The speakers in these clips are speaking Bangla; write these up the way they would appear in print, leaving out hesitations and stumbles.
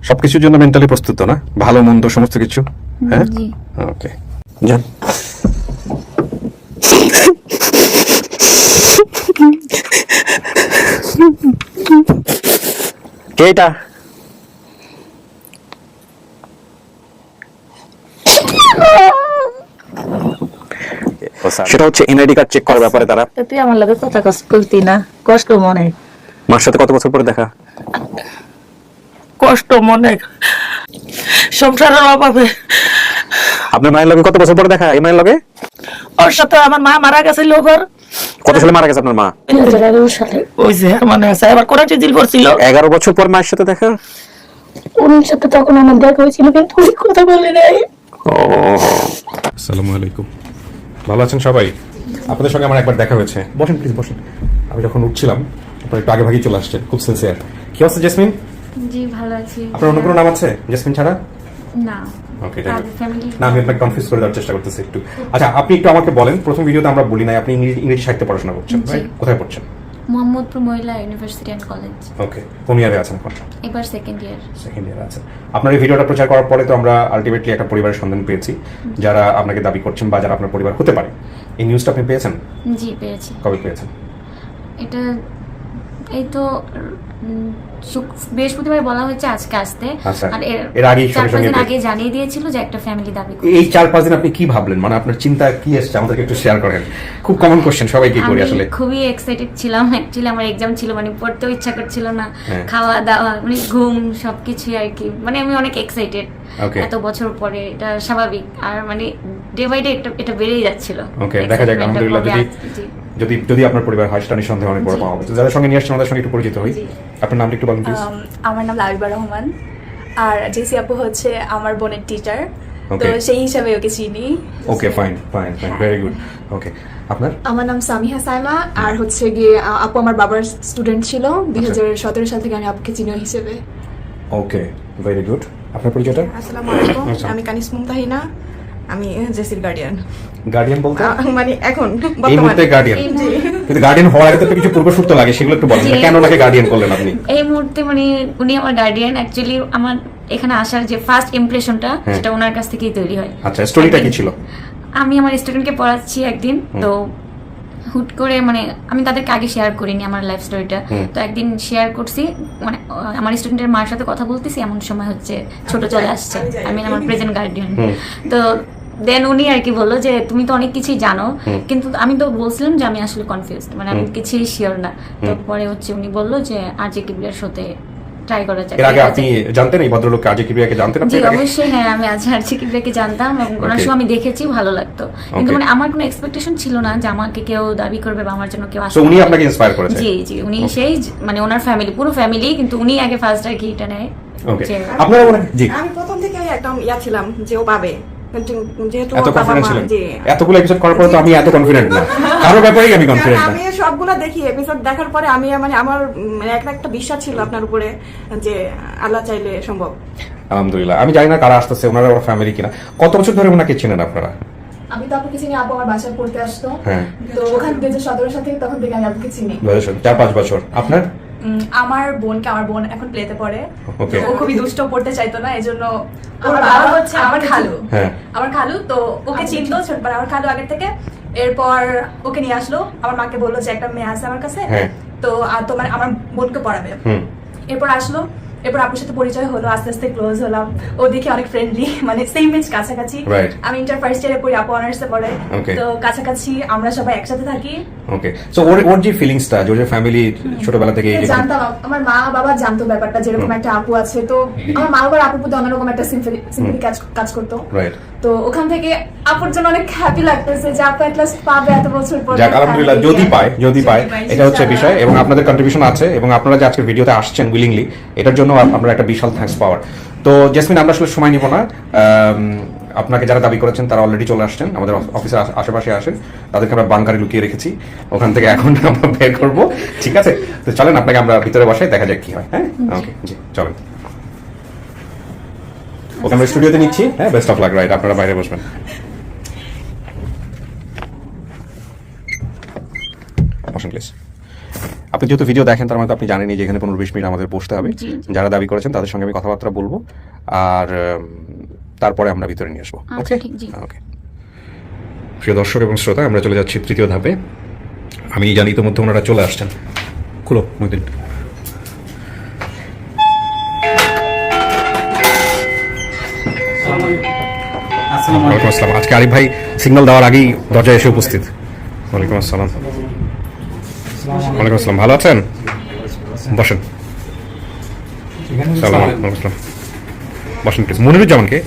সবকিছুর জন্য মেন্টালি প্রস্তুত তো না, ভালো মন্দ সমস্ত কিছু? হ্যাঁ, ওকে, যান। কে এটা? সেটা হচ্ছে এনআইডি কার্ড চেক করার ব্যাপারে তারা। তুই আমার লাগে কথা করতি না, কষ্ট মনে। মার সাথে কত বছর পরে দেখা? কষ্ট মনে, সংসারের অভাবে। আপনার মায়ের লগে কত বছর পরে দেখা? এই মায়ের লগে? ওর সাথে আমার মা মারা গেছে লোকের। কত সালে মারা গেছে আপনার মা? 2011 সালে। ওই যে মানে আছে, আবার কোরাটি জিল করছিল। 11 বছর পর মায়ের সাথে দেখা? ওর সাথে তখন আমার দেখা হয়েছিল, কিন্তু ওই কথা বলে নাই। আসসালামু আলাইকুম, ভালো আছেন সবাই? আপনাদের সঙ্গে আমার একবার দেখা হয়েছে। বসেন প্লিজ, বসেন। আমি যখন উঠছিলাম আপনার একটু আগে ভাগেই চলে আসছেন, খুব সিনসিয়ার। কি অবস্থা জেসমিন? জি ভালো আছি। আপনার অন্য কোনো নাম আছে জেসমিন ছাড়া? না। ওকে, ফ্যামিলি না আমি আপনাকে কনফিউজ করে দেওয়ার চেষ্টা করতেছি একটু। আচ্ছা, আপনি একটু আমাকে বলেন, প্রথম ভিডিওতে আমরা বলি নাই আপনি ইংরেজি সাহিত্যে পড়াশোনা করছেন, জি। কোথায় পড়ছেন? মোহাম্মদপুর মহিলা ইউনিভার্সিটি অ্যান্ড কলেজ। ওকে, কোন ইয়ারে আছেন এখন? এবার সেকেন্ড ইয়ার। সেকেন্ড ইয়ারে আছেন। আপনার এই ভিডিওটা প্রচার করার পরে তো আমরা আলটিমেটলি একটা পরিবারের সন্ধান পেয়েছি যারা আপনাকে দাবি করছেন বা যারা আপনার পরিবার হতে পারে। এই নিউজটা আপনি পেয়েছেন? জি পেয়েছি। কবে পেয়েছেন? এটা এই তো বৃহস্পতিবার বলা হয়েছে আজকে আসতে। আচ্ছা, আর এর আগে 4-5 দিন আগে জানিয়ে দিয়েছিল যে একটা ফ্যামিলি দাবি করে। এই 4-5 দিন আপনি কি ভাবলেন, মানে আপনার চিন্তা কি এসেছে আমাদেরকে একটু শেয়ার করেন। খুব কমন কোশ্চেন, সবাই কি করি আসলে। আমি খুবই এক্সাইটেড ছিলাম, অ্যাকচুয়ালি আমার এক্সাম ছিল, মানে পড়তেও ইচ্ছা করছিল না, হ্যাঁ। খাওয়া দাওয়া মানে ঘুম সবকিছুই আর কি, মানে আমি অনেক এক্সাইটেড। Okay. এত বছর পরে এটা স্বাভাবিক, আর মানে ডে বাই ডে এটা বেড়েই যাচ্ছিল। ওকে, দেখা যাক আলহামদুলিল্লাহ। যদি যদি আপনার পরিবার হয় সেটা নিঃসন্দেহে অনেক বড় পাওয়া হবে। যাদের সঙ্গে নিয়ে আসছেন আমাদের সঙ্গে একটু পরিচিত হই। আপনার নামটা একটু বলুন প্লিজ। আমার নাম লাবিবা রহমান, আর জেসি আপু হচ্ছে আমার বোনের টিচার, তো Okay. সেই হিসাবে ওকে চিনি। Okay, fine fine fine, very good. Okay, আপনার? আমার নাম সামিহা সাইমা, আর হচ্ছে গিয়ে আপু আমার বাবার স্টুডেন্ট ছিল। 2017 সাল থেকে আমি আপুকে চিনি ওই হিসেবে। ওকে, ভেরি গুড। আপনার পরিচয়টা? আসসালামু আলাইকুম, আচ্ছা। আমি কানিস মুমতাহিনা, আমি জেসির গার্ডিয়ান। গার্ডিয়ান বলতে মানে এখন এই মুহূর্তে গার্ডিয়ান, কিন্তু গার্ডিয়ান হওয়ার আগে তো একটু কিছু পূর্বশর্ত লাগে, সেগুলো একটু বলেন। কেন ওনাকে গার্ডিয়ান করলেন আপনি? এই মুহূর্তে মানে উনি আমার গার্ডিয়ান। অ্যাকচুয়ালি আমার এখানে আসার যে ফার্স্ট ইমপ্রেশনটা সেটা ওনার কাছ থেকেই তৈরি হয়। আচ্ছা, স্টোরিটা কি ছিল? আমি আমার স্টুডেন্টকে পড়াচ্ছি একদিন, তো হুট করে মানে আমি তাদেরকে আগে শেয়ার করিনি আমার লাইফ স্টোরিটা, তো একদিন শেয়ার করছি, মানে আমার স্টুডেন্টের মার সাথে কথা বলতেছি, এমন সময় হচ্ছে ছোট চলে আসছে, আমি আমার প্রেজেন্ট গার্ডিয়ান। তো দেন উনি আর কি বললো যে তুমি তো অনেক কিছুই জানো, কিন্তু আমি তো বলছিলাম যে আমি আসলে কনফিউজড, মানে আমি কিছুই শিওর না। তো পরে হচ্ছে উনি বললো যে আজকে কিবিয়ার শোতে ট্রাই করা যায়। এর আগে আপনি জানতেন এই ভদ্রলোককে, আজকে কিবিয়াকে জানতেন আপনি? জি অবশ্যই, হ্যাঁ আমি আজকে কিবিয়াকে জানতাম এবং ওনার সময় আমি দেখেছি, ভালো লাগতো, কিন্তু মানে আমার কোনো এক্সপেকটেশন ছিল না যে আমাকে কেউ দাবি করবে বা আমার জন্য কেউ সো আসবে। উনি আপনাকে ইন্সপায়ার করেছে? জি জি, উনি সেই মানে ওনার ফ্যামিলি, পুরো ফ্যামিলি, কিন্তু উনি আগে ফার্স্ট আর কি এটা নেয়। ওকে, যে- আপনারা জি আমি প্রথম থেকে একদম ছিলাম যে ও পাবে, কিন্তু যেহেতু এত ওর বাবা কনফিডেন্ট মা- ছিলেন? জি। এতগুলো এপিসোড করার পরে তো আমি এত কনফিডেন্ট না, কারো ব্যাপারেই আমি কনফিডেন্ট না। আমি সবগুলো দেখি, এপিসোড দেখার পরে আমি মানে আমার মানে একটা বিশ্বাস ছিল আপনার উপরে যে আল্লাহ চাইলে সম্ভব। আলহামদুলিল্লাহ। আমি জানি না কারা আসতেছে, ওনারা ওর ফ্যামিলি কিনা। কত বছর ধরে ওনাকে চেনেন আপনারা? আমি তো আপুকে চিনি, আপু আমার বাসায় পড়তে আসতো। হ্যাঁ। তো ওখান 2017 সাল থেকে তখন থেকে আমি আপুকে চিনি। 4-5 বছর। আপনার? আমার বোন এখন প্লেতে পড়ে, Okay. ও খুবই দুষ্ট, পড়তে চাইতো না, এজন্য ওর আমার বাবা বাবা হচ্ছে আমার খালু। হ্যাঁ। আমার খালু তো ওকে চিনতো ছোটবেলা, আমার খালু আগের থেকে। এরপর ওকে নিয়ে আসলো, আমার মাকে বললো যে একটা মেয়ে আছে আমার কাছে, হ্যাঁ। তো তোমার আমার বোনকে পড়াবে। এরপর আসলো, এরপর আপুর সাথে পরিচয় হলো, আস্তে আস্তে ক্লোজ হলাম। ও দেখে অনেক ফ্রেন্ডলি, মানে সেম এজ, কাছাকাছি। Right. আমি ইন্টার ফার্স্ট ইয়ারে পড়ি, আপু অনার্সে পড়ে, Okay. তো কাছাকাছি আমরা সবাই একসাথে থাকি। ওকে, সো ওর যে ফিলিংসটা, যে ফ্যামিলি ছোটবেলা থেকে জানতাম, আমার মা বাবা জানতো ব্যাপারটা, যেরকম একটা আপু আছে। তো আমার মা বাবার আপুর প্রতি অন্যরকম একটা সিম্পলি কাজ করতো। রাইট। তো ওখান থেকে আপুর জন্য অনেক হ্যাপি লাগতেছে যে আপু এট লাস্ট পাবে এত বছর পর। যাক আলহামদুলিল্লাহ, যদি পায় এটা হচ্ছে বিষয়, এবং আপনাদের কন্ট্রিবিউশন আছে, এবং আপনারা যে আজকে ভিডিওতে আসছেন উইলিংলি, এটার জন্য আমরা একটা বিশাল থ্যাঙ্কস পাওয়ার। তো জেসমিন, আমরা আসলে সময় নিব না। আপনাকে যারা দাবি করেছেন তারা অলরেডি চলে আসছেন, আমাদের অফিসের আশেপাশে আসেন, তাদেরকে আমরা বাংকারে লুকিয়ে রেখেছি, ওখান থেকে এখন আমরা বের করবো। ঠিক আছে, তো চলেন আপনাকে আমরা ভিতরে বসাই, দেখা যাক কি হয়। হ্যাঁ, ওকে, জি চলেন। ওকে, আমরা স্টুডিওতে নিচ্ছি। হ্যাঁ, বেস্ট অফ লাক। রাইট, আপনারা বাইরে বসবেন। বসেন প্লিজ। আপনি যেহেতু ভিডিও দেখেন তার মানে তো আপনি জানেনই যে এখানে 15-20 মিনিট আমাদের বসতে হবে। জি, জি। যারা দাবি করেছেন তাদের সঙ্গে আমি কথাবার্তা বলবো, আর তারপরে আমরা ভিতরে নিয়ে আসবো। আচ্ছা, ওকে ঠিক, জি। ওকে। প্রিয় দর্শক এবং শ্রোতা, আমরা চলে যাচ্ছি তৃতীয় ধাপে। আমি জানি ইতিমধ্যে ওনারা চলে আসছেন। খুলো মহিউদ্দিন। ওয়ালাইকুম আসসালাম। আজকে আরিফ ভাই সিগন্যাল দেওয়ার আগেই দরজায় এসে উপস্থিত। ওয়ালাইকুম আসসালাম। ওয়ালাইকুম আসসালাম, ভালো আছেন? বসেন। সালাম আলাইকুম। আসসালাম। বসেন প্লিজ। মনিরুজ্জামান কে?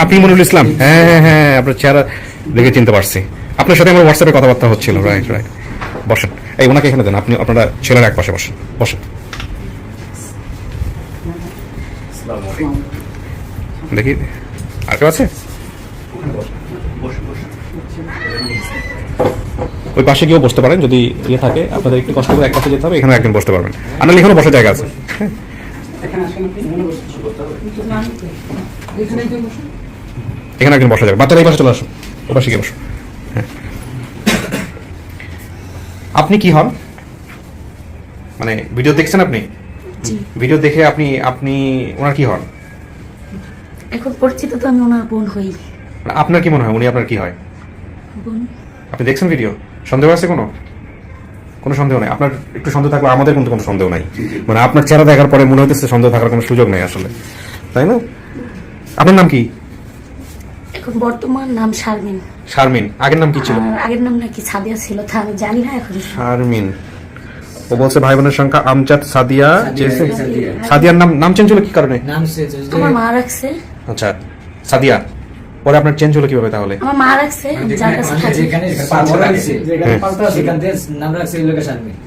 আপনি মনিরুল ইসলাম? হ্যাঁ হ্যাঁ হ্যাঁ, আপনার চেহারা দেখে চিনতে পারছি। আপনার সাথে আমার হোয়াটসঅ্যাপে কথাবার্তা হচ্ছিল। Right right. বসেন। এই ওনাকে এখানে দেন, আপনি আপনারা ছেলের এক পাশে বসেন। বসেন। দেখি আর কেউ আছে? ওই পাশে গিয়েও বসতে পারেন যদি ইয়ে থাকে। আপনাদের একটু কষ্ট করে এক পাশে যেতে হবে, এখানে একজন বসতে পারবেন। আপনার এখানেও বসার জায়গা আছে। হ্যাঁ, এখানে একজন বসা যাবে। বাচ্চারা এই পাশে চলে আসুন, ও পাশে গিয়ে বসুন। হ্যাঁ। আপনি কি হন? মানে ভিডিও দেখছেন আপনি? ভিডিও দেখে আপনি আপনি ওনার কি হন? এখন পরিচিত তো আমি ওনার বোন হই। মানে আপনার কি মনে হয় উনি আপনার কি হয়? বোন। আপনি দেখছেন ভিডিও? সন্দেহ আছে কোনো? কোনো সন্দেহ নেই। আপনার একটু সন্দেহ থাকলে আমাদের কিন্তু কোনো সন্দেহ নাই। মানে আপনার চেহারা দেখার পরে মনে হইতেছে সন্দেহ থাকার কোনো সুযোগ নেই আসলে, তাই না? আপনার নাম কি? এখন বর্তমান নাম শারমিন। শারমিন। আগের নাম কি ছিল? আর আগের নাম নাকি সাদিয়া ছিল, তা আমি জানি না এখন। শারমিন। ও বলছে ভাই বোনের সংখ্যা আমজাদ, সাদিয়া। সাদিয়ার নাম চেঞ্জ হলো কি কারণে? আমার মা রাখছে। আচ্ছা, সাদিয়া। পরে আপনার চেঞ্জ হলো কিভাবে তাহলে? আমার মা রাখছে, যার কাছে থাকি। নাম রাখছে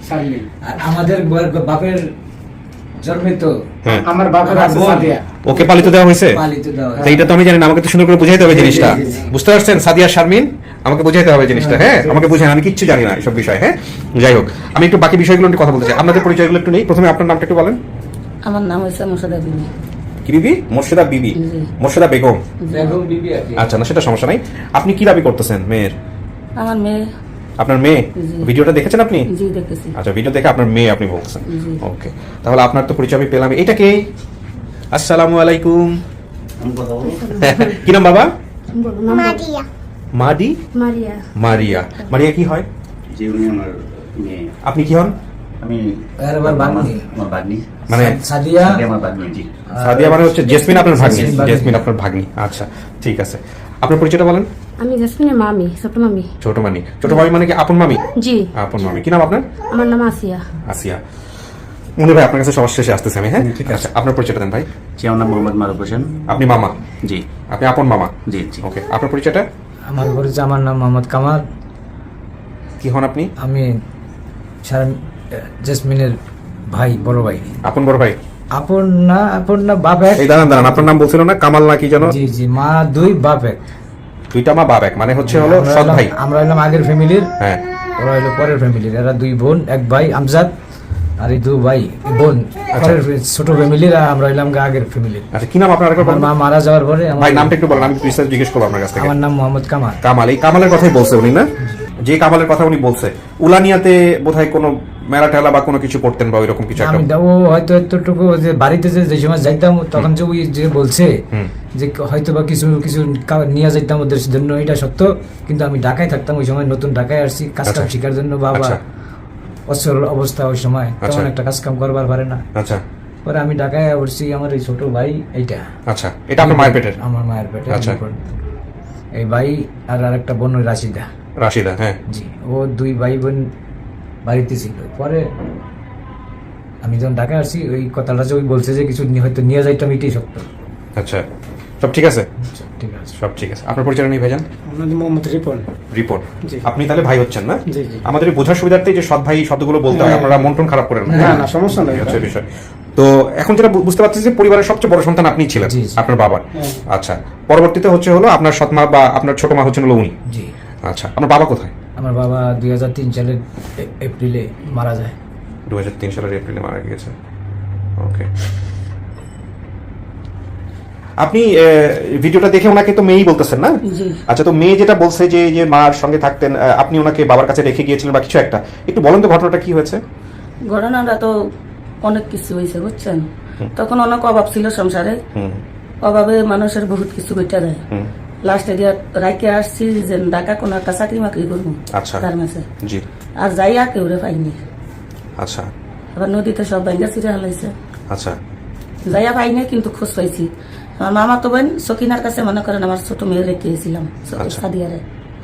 শারমিন। আর আমাদের বাপের জন্মে তো হ্যাঁ। আমার বাপের আছে সাদিয়া। ওকে পালিত দেওয়া হয়েছে? পালিত দেওয়া। তো এইটা তো আমি জানি না, আমাকে তো সুন্দর করে বুঝাইতে হবে জিনিসটা। বুঝতে পারছেন? সাদিয়া শারমিন, আমাকে বুঝাইতে হবে জিনিসটা। হ্যাঁ, আমাকে বুঝান, আমি কিচ্ছু জানি না এসব বিষয়। হ্যাঁ, যাই হোক, আমি একটু বাকি বিষয়গুলো নিয়ে কথা বলতে চাই। আপনাদের পরিচয়গুলো একটু নেই। প্রথমে আপনার নামটা একটু বলেন। আমার নাম হচ্ছে মোর্শেদা বিবি। কি বিবি? মোর্শেদা বিবি? মোর্শেদা বেগম? বেগম বিবি আর কি। আচ্ছা, না সেটা সমস্যা নাই। আপনি কি দাবি করতেছেন মেয়ের? আমার মেয়ে। আপনার মেয়ে? ভিডিওটা দেখেছেন আপনি? জি, দেখেছি। আচ্ছা, ভিডিও দেখে আপনার মেয়ে আপনি বলছেন। ওকে, তাহলে আপনার তো পরিচয় আমি পেলাম। এটা কে? আসসালামু আলাইকুম। কি নাম বাবা? মারিয়া। মাদি? মারিয়া। মারিয়া। মারিয়া কি হয়? যে উনি আমার মেয়ে। আপনি কি হন? আমি আর আমার বাগনি। আমার ভাগ্নি। মানে সাদিয়া সাদিয়া আমার ভাগ্নি, জি। সাদিয়া মানে হচ্ছে জেসমিন আপনার ভাগ্নি। জেসমিন ভাগ্নি। জেসমিন আপনার ভাগ্নি। আচ্ছা, ঠিক আছে। আপনার পরিচয়টা বলেন। আমি জেসমিনের মামি, ছোট মামি। ছোট মামি। ছোট মামি মানে কি আপন মামি? জি। আপন মামি। কি নাম আপনার? আমার নাম আসিয়া। আসিয়া। উনি ভাই আপনার কাছে সবার শেষে আসতেছে আমি। হ্যাঁ, ঠিক আছে। আপনার পরিচয়টা দেন ভাই। জি, আমার নাম মোহাম্মদ মারুফ হোসেন। আপনি মামা? জি আপনি আপন মামা? জি জি। ওকে, আপনার পরিচয়টা? আমার পরিচয়, আমার নাম মোহাম্মদ কামাল। কি হন আপনি? আমি জেসমিনের ভাই, বড় ভাই। আপন বড় ভাই? আপন না বাপ এক। এই দাঁড়ান দাঁড়ান, আপনার নাম বলছিল না কামাল না কি যেন? জি জি, মা দুই বাপ এক। দুইটা মা বাপ এক, মানে হচ্ছে হলো সৎ ভাই। আমরা হলাম আগের ফ্যামিলির, হ্যাঁ। ওরা হলো পরের ফ্যামিলির। এরা দুই বোন, এক ভাই আমজাদ, আর এই দুই ভাই বোন পরের ছোট ফ্যামিলির, আর আমরা হইলাম আগের ফ্যামিলির। আচ্ছা, কি নাম আপনার? আমার মা মারা যাওয়ার পরে ভাই নামটা একটু বলেন, আমি প্রিসাইজ জিজ্ঞেস করবো আপনার কাছ থেকে। আমার নাম মোহাম্মদ কামাল। কামাল। এই কামালের কথাই বলছে উনি না? যে কামালের কথা উনি বলছে, উলানিয়াতে বোধহয় কোনো মেলা টেলা বা কোনো কিছু করতেন বা ওইরকম কিছু একটা। আমি ও হয়তো এতটুকু যে বাড়িতে যে সময় যাইতাম তখন যে ওই যে বলছে যে হয়তো বা কিছু কিছু নিয়ে যাইতাম ওদের জন্য, এটা সত্য। কিন্তু আমি ঢাকায় থাকতাম ওই সময়, নতুন ঢাকায় আসছি কাজ কাম শিখার জন্য। বাবা অচল অবস্থা ওই সময়, তেমন একটা কাজ কাম করবার পারে না। আচ্ছা, পরে আমি ঢাকায় আসছি, আমার এই ছোট ভাই এইটা। আচ্ছা, এটা আপনার মায়ের পেটের? আমার মায়ের পেটে। আচ্ছা। এই ভাই আর আরেকটা বোন ওই রাশিদা। রাশিদা, হ্যাঁ। জি, ও দুই ভাই বোন বাড়িতে ছিল। পরে আমি যখন ঢাকায় আসছি, ওই কথাটা যে ওই বলছে যে কিছু হয়তো নিয়ে যাইতাম, এটাই সত্য। আচ্ছা, সব ঠিক আছে? ঠিক আছে, সব ঠিক আছে। আপনার পরিচয় নেই ভাইজান? মোহাম্মদ রিপন। রিপোর্ট। আপনি তাহলে ভাই হচ্ছেন না? জি, জি। আমাদের বোঝার সুবিধার্থে যে সৎ ভাই শব্দগুলো বলতে হয়, আপনারা মন টন খারাপ করেন না, না, সমস্যা নাই। আচ্ছা, বিষয় তো এখন যেটা বুঝতে পারছি যে পরিবারের সবচেয়ে বড় সন্তান আপনি ছিলেন, জি, জি। আপনার বাবার। আচ্ছা, পরবর্তীতে হচ্ছে হলো আপনার সৎ মা বা আপনার ছোট মা হচ্ছেন হলো উনি। জি। আচ্ছা, আপনার বাবা কোথায়? আমার বাবা 2003 সালের এপ্রিলে মারা যায়। 2003 সালের এপ্রিলে মারা গিয়েছে। ওকে, আপনি ভিডিওটা দেখে ওনাকে তো মেয়েই বলতেছেন না? জি। আচ্ছা, তো মেয়ে যেটা বলছে যে মার সঙ্গে থাকতেন, আপনি ওনাকে বাবার কাছে রেখে গিয়েছিলেন বা কিছু একটা, একটু বলেন তো ঘটনাটা কি হয়েছে? ঘটনাটা তো অনেক কিছু হয়েছে বুঝছেন, তখন অনেক অভাব ছিল সংসারে, অভাবে মানুষের বহুত কিছু করতে দেয়। লাস্টে দিয়ে রাইকে আসছি যে ঢাকা কোনো একটা চাকরি মাকরি করবো আচ্ছা। গার্মেন্টসে, জি আর যাই আর কেউ পাইনি। আচ্ছা আবার নদীতে সব ব্যাঙ্গা ছিঁড়ে হালাইছে, আচ্ছা যাইয়া পাইনি কিন্তু খোঁজ পাইছি। আমার মামা তো বোন সকিনার কাছে মনে করেন আমার ছোট মেয়ে রেখে গেছিলাম আচ্ছা। সাদিয়ারে,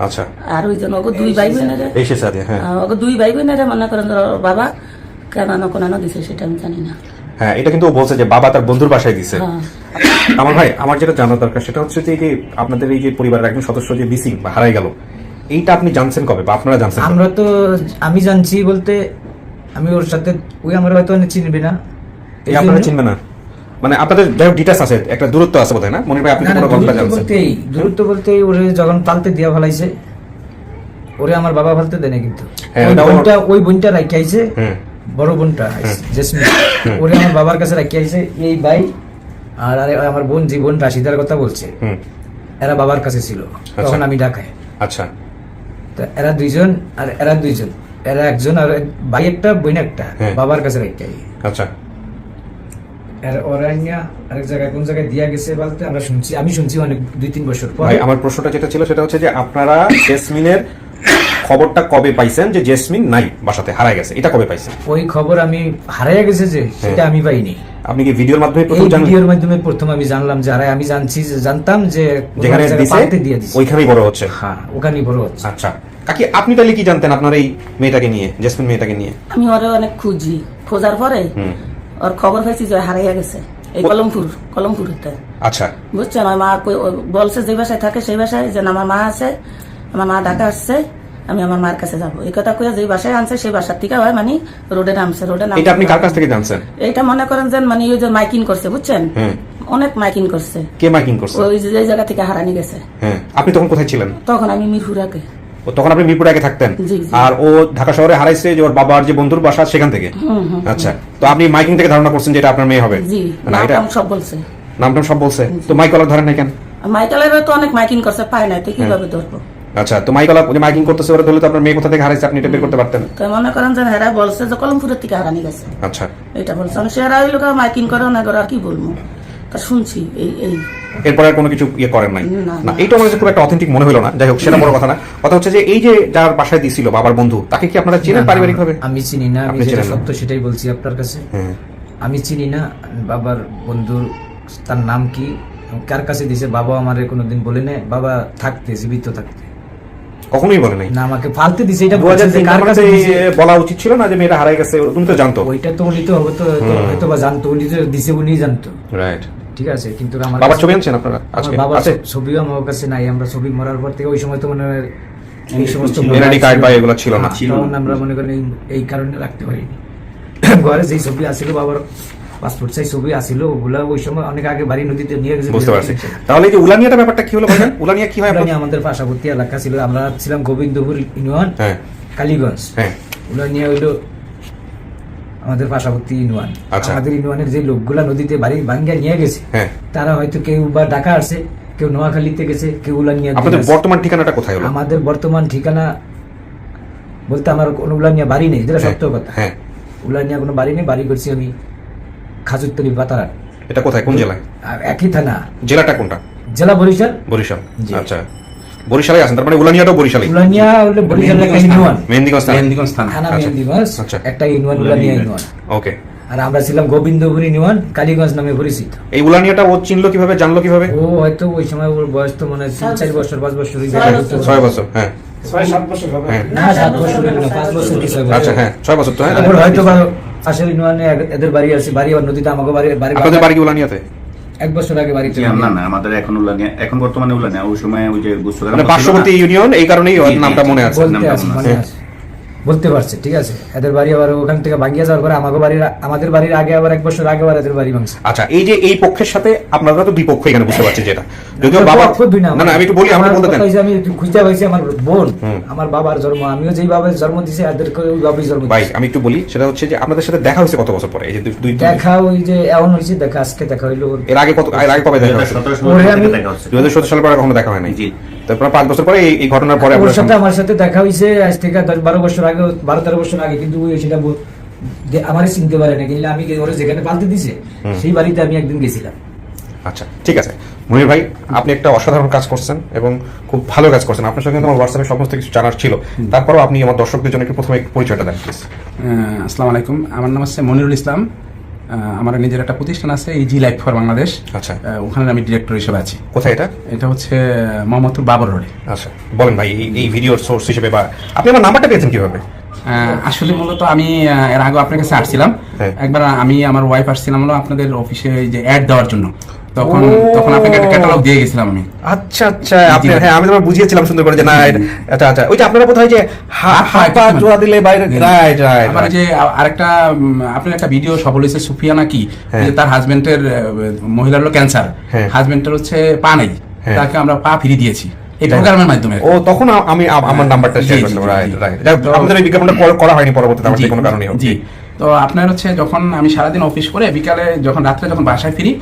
আচ্ছা আর ওই জন্য ওকে দুই ভাই বোনেরে এই সে সাদিয়া, হ্যাঁ ওকে দুই ভাই বোনেরে মনে করেন ওর বাবা কেন কোন দিছে সেটা আমি জানি না। হ্যাঁ, এটা কিন্তু ও বলছে যে বাবা তার বন্ধুর বাসায় দিছে। হ্যাঁ। আমার ভাই, আমার যেটা জানার দরকার সেটা হচ্ছে যে এই যে আপনাদের এই যে পরিবারের একজন সদস্য যে মিসিং বা হারাই গেল, এইটা আপনি জানছেন কবে বা আপনারা জানছেন কবে? আমরা তো আমি জানছি বলতে আমি ওর সাথে ওই আমার হয়তো অনেক চিনবে না, এই আপনারা চিনবে না মানে আপনাদের যাই হোক ডিটেলস আছে, একটা দূরত্ব আছে বোধহয় না মনির ভাই, আপনি না, না, কোনো গল্পটা জানছেন? দূরত্ব বলতে ওরে যখন পালতে দিয়া ফেলাইছে, ওরে আমার বাবা ফালতে দেয় না কিন্তু হ্যাঁ, ওই ওটা ওর- বোনটা ওই বোনটা রাখি আইছে, হুম। বড় বোনটা জেসমিন, ওরে আমার বাবার কাছে রাখি আইছে এই ভাই, আর আরে আমার বোন যে বোন রাশিদার কথা বলছে, হুম। এরা বাবার কাছে ছিল তখন আমি ঢাকায়। আচ্ছা তো এরা দুইজন আর এরা দুইজন, এরা একজন আর ভাই একটা বোন একটা হ্যাঁ। বাবার কাছে রাখি আই। আচ্ছা ওরা নিয়ে আরেক জায়গায় কোন জায়গায় দিয়া গেছে বলতে আমরা শুনছি, আমি শুনছি অনেক 2-3 বছর পর। ভাই আমার প্রশ্নটা যেটা ছিল সেটা হচ্ছে যে আপনারা জেসমিনের খবরটা কবে পাইছেন যে জেসমিন নাই বাসাতে হারাই গেছে, এটা কবে পাইছেন? ওই খবর আমি হারাইয়া গেছে যে সেটা আমি পাইনি, আপনি কি ভিডিওর মাধ্যমে এই প্রথম জানলেন? ভিডিওর মাধ্যমে প্রথম আমি জানলাম যে হারাই, আমি জানছি যে জানতাম যে যেখানে ওই জায়গায় দিছে পালতে দিয়ে দিছে, ওইখানেই বড় হচ্ছে। হ্যাঁ ওখানেই বড় হচ্ছে। আচ্ছা কাকি, আপনি তাহলে কি জানতেন আপনার এই মেয়েটাকে নিয়ে, জেসমিন মেয়েটাকে নিয়ে? আমি ওরে অনেক খুঁজি, খোঁজার পরে ওর খবর পাইছি যে হারাইয়া গেছে এই কলমপুরেতে। আচ্ছা বুঝছেন, আমার মা বলছে যে বাসায় থাকে সেই বাসায়, যে আমার মা আছে, আমার মা ঢাকা আসছে, আমি আমার মার কাছে যাবো, এই কথা কয়ে যে বাসায় আনছে সেই বাসার থেকে হয় মানে রোডে নামছে, এটা আপনি কার কাছ থেকে জানছেন? এইটা মনে করেন যে মানে ওই যে মাইকিং করছে বুঝছেন, অনেক মাইকিং করছে, কে মাইকিং করছে? ওই যে জায়গা থেকে হারানি গেছে। হ্যাঁ, আপনি তখন কোথায় ছিলেন? তখন আমি মিরপুরাকে। ও তখন আপনি মিরপুর আগে থাকতেন, জি, জি। আর ও ঢাকা শহরে হারাইছে যে ওর বাবার যে বন্ধুর বাসা সেখান থেকে। আচ্ছা, তো আপনি মাইকিং থেকে ধারণা করছেন যে এটা আপনার মেয়ে হবে? জি, না, এটা নাম সব বলছে, নামটাম সব বলছে, তো মাইকলার ধরেন নাই কেন? মাইকেলের তো অনেক মাইকিং করছে, পায় নাই তো কিভাবে ধরবো? আচ্ছা, তো মাইকলা যে মাইকিং করতেছে ওরা ধরলে তো আপনার মেয়ে কোথা থেকে হারাইছে আপনি এটা বের করতে পারতেন। তো মনে করেন যে হেরা বলছে যে কলমপুরের থেকে হারানি গেছে, আচ্ছা, এটা বলছে। আমি সেরা ওই লোক মাইকিং করে না করে আর কি বলবো, তা শুনছি এই এই এরপরে আর কোনো কিছু ইয়ে করেন নাই? না, না, এইটা আমার কাছে খুব একটা অথেন্টিক মনে হলো না। যাই হোক, সেটা বড় কথা না। কথা হচ্ছে যে এই যে যার বাসায় দিছিল বাবার বন্ধু, তাকে কি আপনারা চিনেন পারিবারিক ভাবে? আমি চিনি না, আমি আপনি যেটা চিনেন না? সত্য সেটাই বলছি আপনার কাছে। হ্যাঁ। আমি চিনি না বাবার বন্ধুর তার নাম কি, কার কাছে দিছে, বাবা আমারে কোনোদিন বলে নেই বাবা থাকতে জীবিত থাকতে, কখনোই বলে নাই। না আমাকে ফালতে দিছে, এটা 2003 কার কাছে দিছে বলা উচিত ছিল না যে মেয়েটা হারাই গেছে, তুমি তো জানতো। ওইটা তো উনি তো হয়তো বা জানতো, উনি তো দিছে উনি জানতো, রাইট। ঠিক আছে। কিন্তু আমার বাবার কাছে- ছবি আনছেন আপনারা আমার আজকে? বাবার আছে ছবিও আমার কাছে নাই, আমরা ছবি মরার পর থেকে ওই সময় তো মনে হয় এই সমস্ত এনআইডি কার্ড বা এগুলো ছিল না। তখন আমরা মনে করেন এই কারণে রাখতে পারিনি। ঘরে যেই ছবি আসছিল বাবার পাসপোর্ট সাইজ ছবি আসছিল, ওগুলা ওই সময় অনেক আগে বাড়ি নদীতে নিয়ে গেছে। বুঝতে পারছি। তাহলে এই যে উলানিয়াটা ব্যাপারটা কি হলো বলেন? উলানিয়া কি হয় আপনার? উলানিয়া আমাদের পার্শ্ববর্তী এলাকা ছিল, আমরা ছিলাম গোবিন্দপুর ইউনিয়ন, হ্যাঁ কালীগঞ্জ। হ্যাঁ উলানিয়া হইলো আমাদের পার্শ্ববর্তী ইউনিয়ন। আচ্ছা। আমাদের ইউনিয়নের যে লোকগুলা নদীতে বাড়ি ভাঙ্গিয়া নিয়ে গেছে, হ্যাঁ। তারা হয়তো কেউ বা ঢাকা আসছে, কেউ নোয়াখালীতে গেছে, কেউ উলানিয়া। আপনাদের বর্তমান ঠিকানাটা কোথায় হলো? আমাদের বর্তমান ঠিকানা বলতে আমার কোনো উলানিয়া বাড়ি নেই, যেটা হ্যাঁ, সত্য কথা। হ্যাঁ। উলানিয়া কোনো বাড়ি নেই, বাড়ি করছি আমি খাজুরতলি পাতারাট। এটা কোথায়, কোন জেলায়? আর একই থানা, জেলাটা কোনটা? জেলা বরিশাল। বরিশাল। জি। আচ্ছা, বরিশালে আছেন, তার মানে উলানিয়াটাও বরিশালে। উলানিয়া হলো বরিশাল একটা ইউনিয়ন, মেহেন্দিগঞ্জ থানা। থানা আচ্ছা। মেহেন্দিগঞ্জ, আচ্ছা। একটা ইউনিয়ন উলানিয়া ইউনিয়ন। ওকে। আর আমরা ছিলাম গোবিন্দপুর ইউনিয়ন, কালীগঞ্জ নামে পরিচিত। এই উলানিয়াটা ও চিনলো কিভাবে, জানলো কিভাবে? ও হয়তো ওই সময় ওর বয়স তো মানে 3-4 বছর 5 বছর 6 বছর। হ্যাঁ হ্যাঁ। না 7 বছর হইলো না, 5 বছর কি 6 বছর। আচ্ছা, হ্যাঁ 6 বছর তো। হ্যাঁ, ওর হয়তো বা পাশের ইউনিয়নে এদের বাড়ি আছে, বাড়ি আর নদীতে আমাকে বাড়ি আপনাদের বাড়ি কি উলানিয়াতে? 1 বছর আগে বাড়িতে। না না, আমাদের এখন উলানিয়া, এখন বর্তমানে উলানিয়া, ওই সময় ওই যে গুস্তগান মানে পার্শ্ববর্তী ইউনিয়ন, এই কারণেই ওর জি, জি, নামটা মনে আছে। বলতে নামটা আছে, মনে মনে আছে, বলতে পারছে, ঠিক আছে। এদের বাড়ি আবার ওখান থেকে ভাঙ্গিয়া যাওয়ার পরে আমাদের বাড়ির আগে আবার 1 বছর আগে আবার এদের বাড়ি ভাঙছে। আচ্ছা, এই যে এই পক্ষের সাথে আপনারা তো দুই পক্ষ এখানে বুঝতে পারছি, যেটা যদিও বাবা না না আমি একটু বলি, আমাকে বলতে দেন। আমি একটু খুঁজতে পাইছি আমার বোন, আমার বাবার জন্ম, আমিও যেইভাবে জন্ম দিছি এদেরকে ওইভাবেই জন্ম ভাই দিছি। আমি একটু বলি, সেটা হচ্ছে যে আপনাদের সাথে দেখা হয়েছে কত বছর পরে? এই যে দুই দেখা ওই যে এমন হয়েছে, দেখা আজকে দেখা হইলো। এর আগে কবে দেখা হয়েছে? 2017 সালের পরে কখনো দেখা হয় নাই। জি। তারপর 5 বছর পরে এই ঘটনার পরে ওর আপনার সাথে আমার সাথে দেখা হয়েছে আজ থেকে 10-12 বছর আগে, 12-13 বছর আগে, কিন্তু ওই সেটা আমারই চিনতে পারে না, কিন্তু আমি ওরা যেখানে পালতে দিছে সেই বাড়িতে আমি একদিন গেছিলাম। আচ্ছা ঠিক আছে মনির ভাই, আপনি একটা অসাধারণ কাজ করছেন এবং খুব ভালো কাজ করছেন। আপনার সঙ্গে আমার হোয়াটসঅ্যাপে সমস্ত কিছু জানার ছিল, তারপরও আপনি আমার দর্শকদের জন্য একটু প্রথমে একটু পরিচয়টা দেন প্লিজ। আসসালামু আলাইকুম, আমার নাম হচ্ছে মনিরুল ইসলাম। আমার নিজের একটা প্রতিষ্ঠান আছে ইজি লাইফ ফর বাংলাদেশ। আচ্ছা, ওখানে আমি ডিরেক্টর হিসেবে আছি। কোথায় এটা? এটা হচ্ছে মোহাম্মদপুর বাবর রোডে। আচ্ছা বলেন ভাই, এই ভিডিওর সোর্স হিসেবে বা আপনি আমার নাম্বারটা পেয়েছেন কিভাবে? আসলে মূলত আমি এর আগে আপনার কাছে আসছিলাম, একবার আমি আমার ওয়াইফ আসছিলাম হলো আপনাদের অফিসে যে অ্যাড দেওয়ার জন্য, তখন আপনাকে একটা ক্যাটালগ দিয়ে গেছিলাম আমি। আচ্ছা আচ্ছা, আপনি হ্যাঁ আমি তোমার বুঝিয়েছিলাম সুন্দর করে যে না আচ্ছা আচ্ছা, ওই যে আপনারা বোধহয় যে হাত পা জোড়া দিলে বাইরে, রাইট রাইট। আবার যে আরেকটা আপনার একটা ভিডিও সফল হয়েছে সুফিয়ানা কি, যে তার হাজবেন্ডের মহিলার হলো ক্যান্সার, হাজবেন্ডের হচ্ছে পা নেই, তাকে আমরা পা ফিরিয়ে দিয়েছি এই প্রোগ্রামের মাধ্যমে। ও তখন আমি আমার নাম্বারটা শেয়ার করলাম, রাইট রাইট। আমাদের এই বিজ্ঞাপনটা করা হয়নি পরবর্তীতে আমার যে কোনো কারণে। জি, তো আপনার হচ্ছে যখন আমি সারাদিন অফিস করে বিকালে যখন রাত্রে যখন বাসায় ফিরি,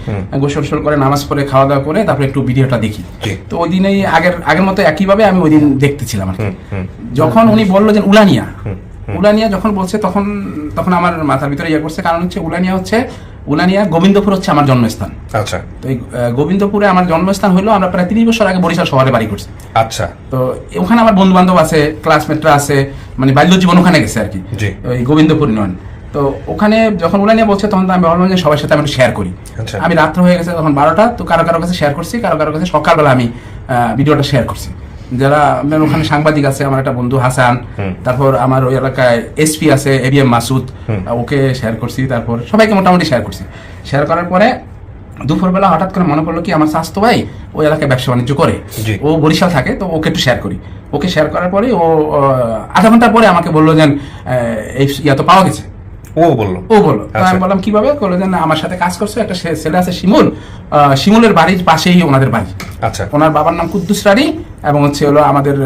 গোসল করে নামাজ পড়ে খাওয়া দাওয়া করে তারপরে একটু ভিডিওটা দেখি। তো ওই দিনেই আগের মতো একইভাবে আমি ওই দিন দেখতেছিলাম আর কি। যখন উনি বললো যে উলানিয়া যখন বলছে তখন আমার মাথার ভিতরে ইয়ে করছে, কারণ হচ্ছে উলানিয়া গোবিন্দপুর হচ্ছে আমার জন্মস্থান। আচ্ছা, তো এই গোবিন্দপুরে আমার জন্মস্থান হলো, আমরা প্রায় 30 বছর আগে বরিশাল শহরে বাড়ি করছি। আচ্ছা, তো ওখানে আমার বন্ধু বান্ধব আছে, ক্লাসমেটরা আছে, মানে বাল্য জীবন ওখানে গেছে আর কি, ওই গোবিন্দপুর নন। তো ওখানে যখন উলানিয়া বলছে তখন তো আমি ভাবলাম যে সবার সাথে আমি একটু শেয়ার করি। আমি রাত্র হয়ে গেছে তখন 12টা, তো কারো কাছে শেয়ার করছি, কারো কাছে সকালবেলা আমি ভিডিওটা শেয়ার করছি। যারা আপনার ওখানে সাংবাদিক আছে, আমার একটা বন্ধু হাসান, তারপর আমার ওই এলাকায় এসপি আছে ABM মাসুদ, ওকে শেয়ার করছি, তারপর সবাইকে মোটামুটি শেয়ার করছি। শেয়ার করার পরে দুপুরবেলা হঠাৎ করে মনে পড়লো কি আমার স্বাস্থ্য ভাই ওই এলাকায় ব্যবসা বাণিজ্য করে, ও বরিশাল থাকে, তো ওকে একটু শেয়ার করি। ওকে শেয়ার করার পরে ও আধা ঘন্টা পরে আমাকে বললো যে এই ইয়া তো পাওয়া গেছে। ও বললো আমি বললাম কিভাবে? বললো যে আমার সাথে কাজ করছে একটা ছেলে আছে শিমুলের বাড়ির পাশেই ওনাদের বাড়ি। আচ্ছা, ওনার বাবার নাম কুদ্দুস রানী, এবং হচ্ছে হলো আমাদের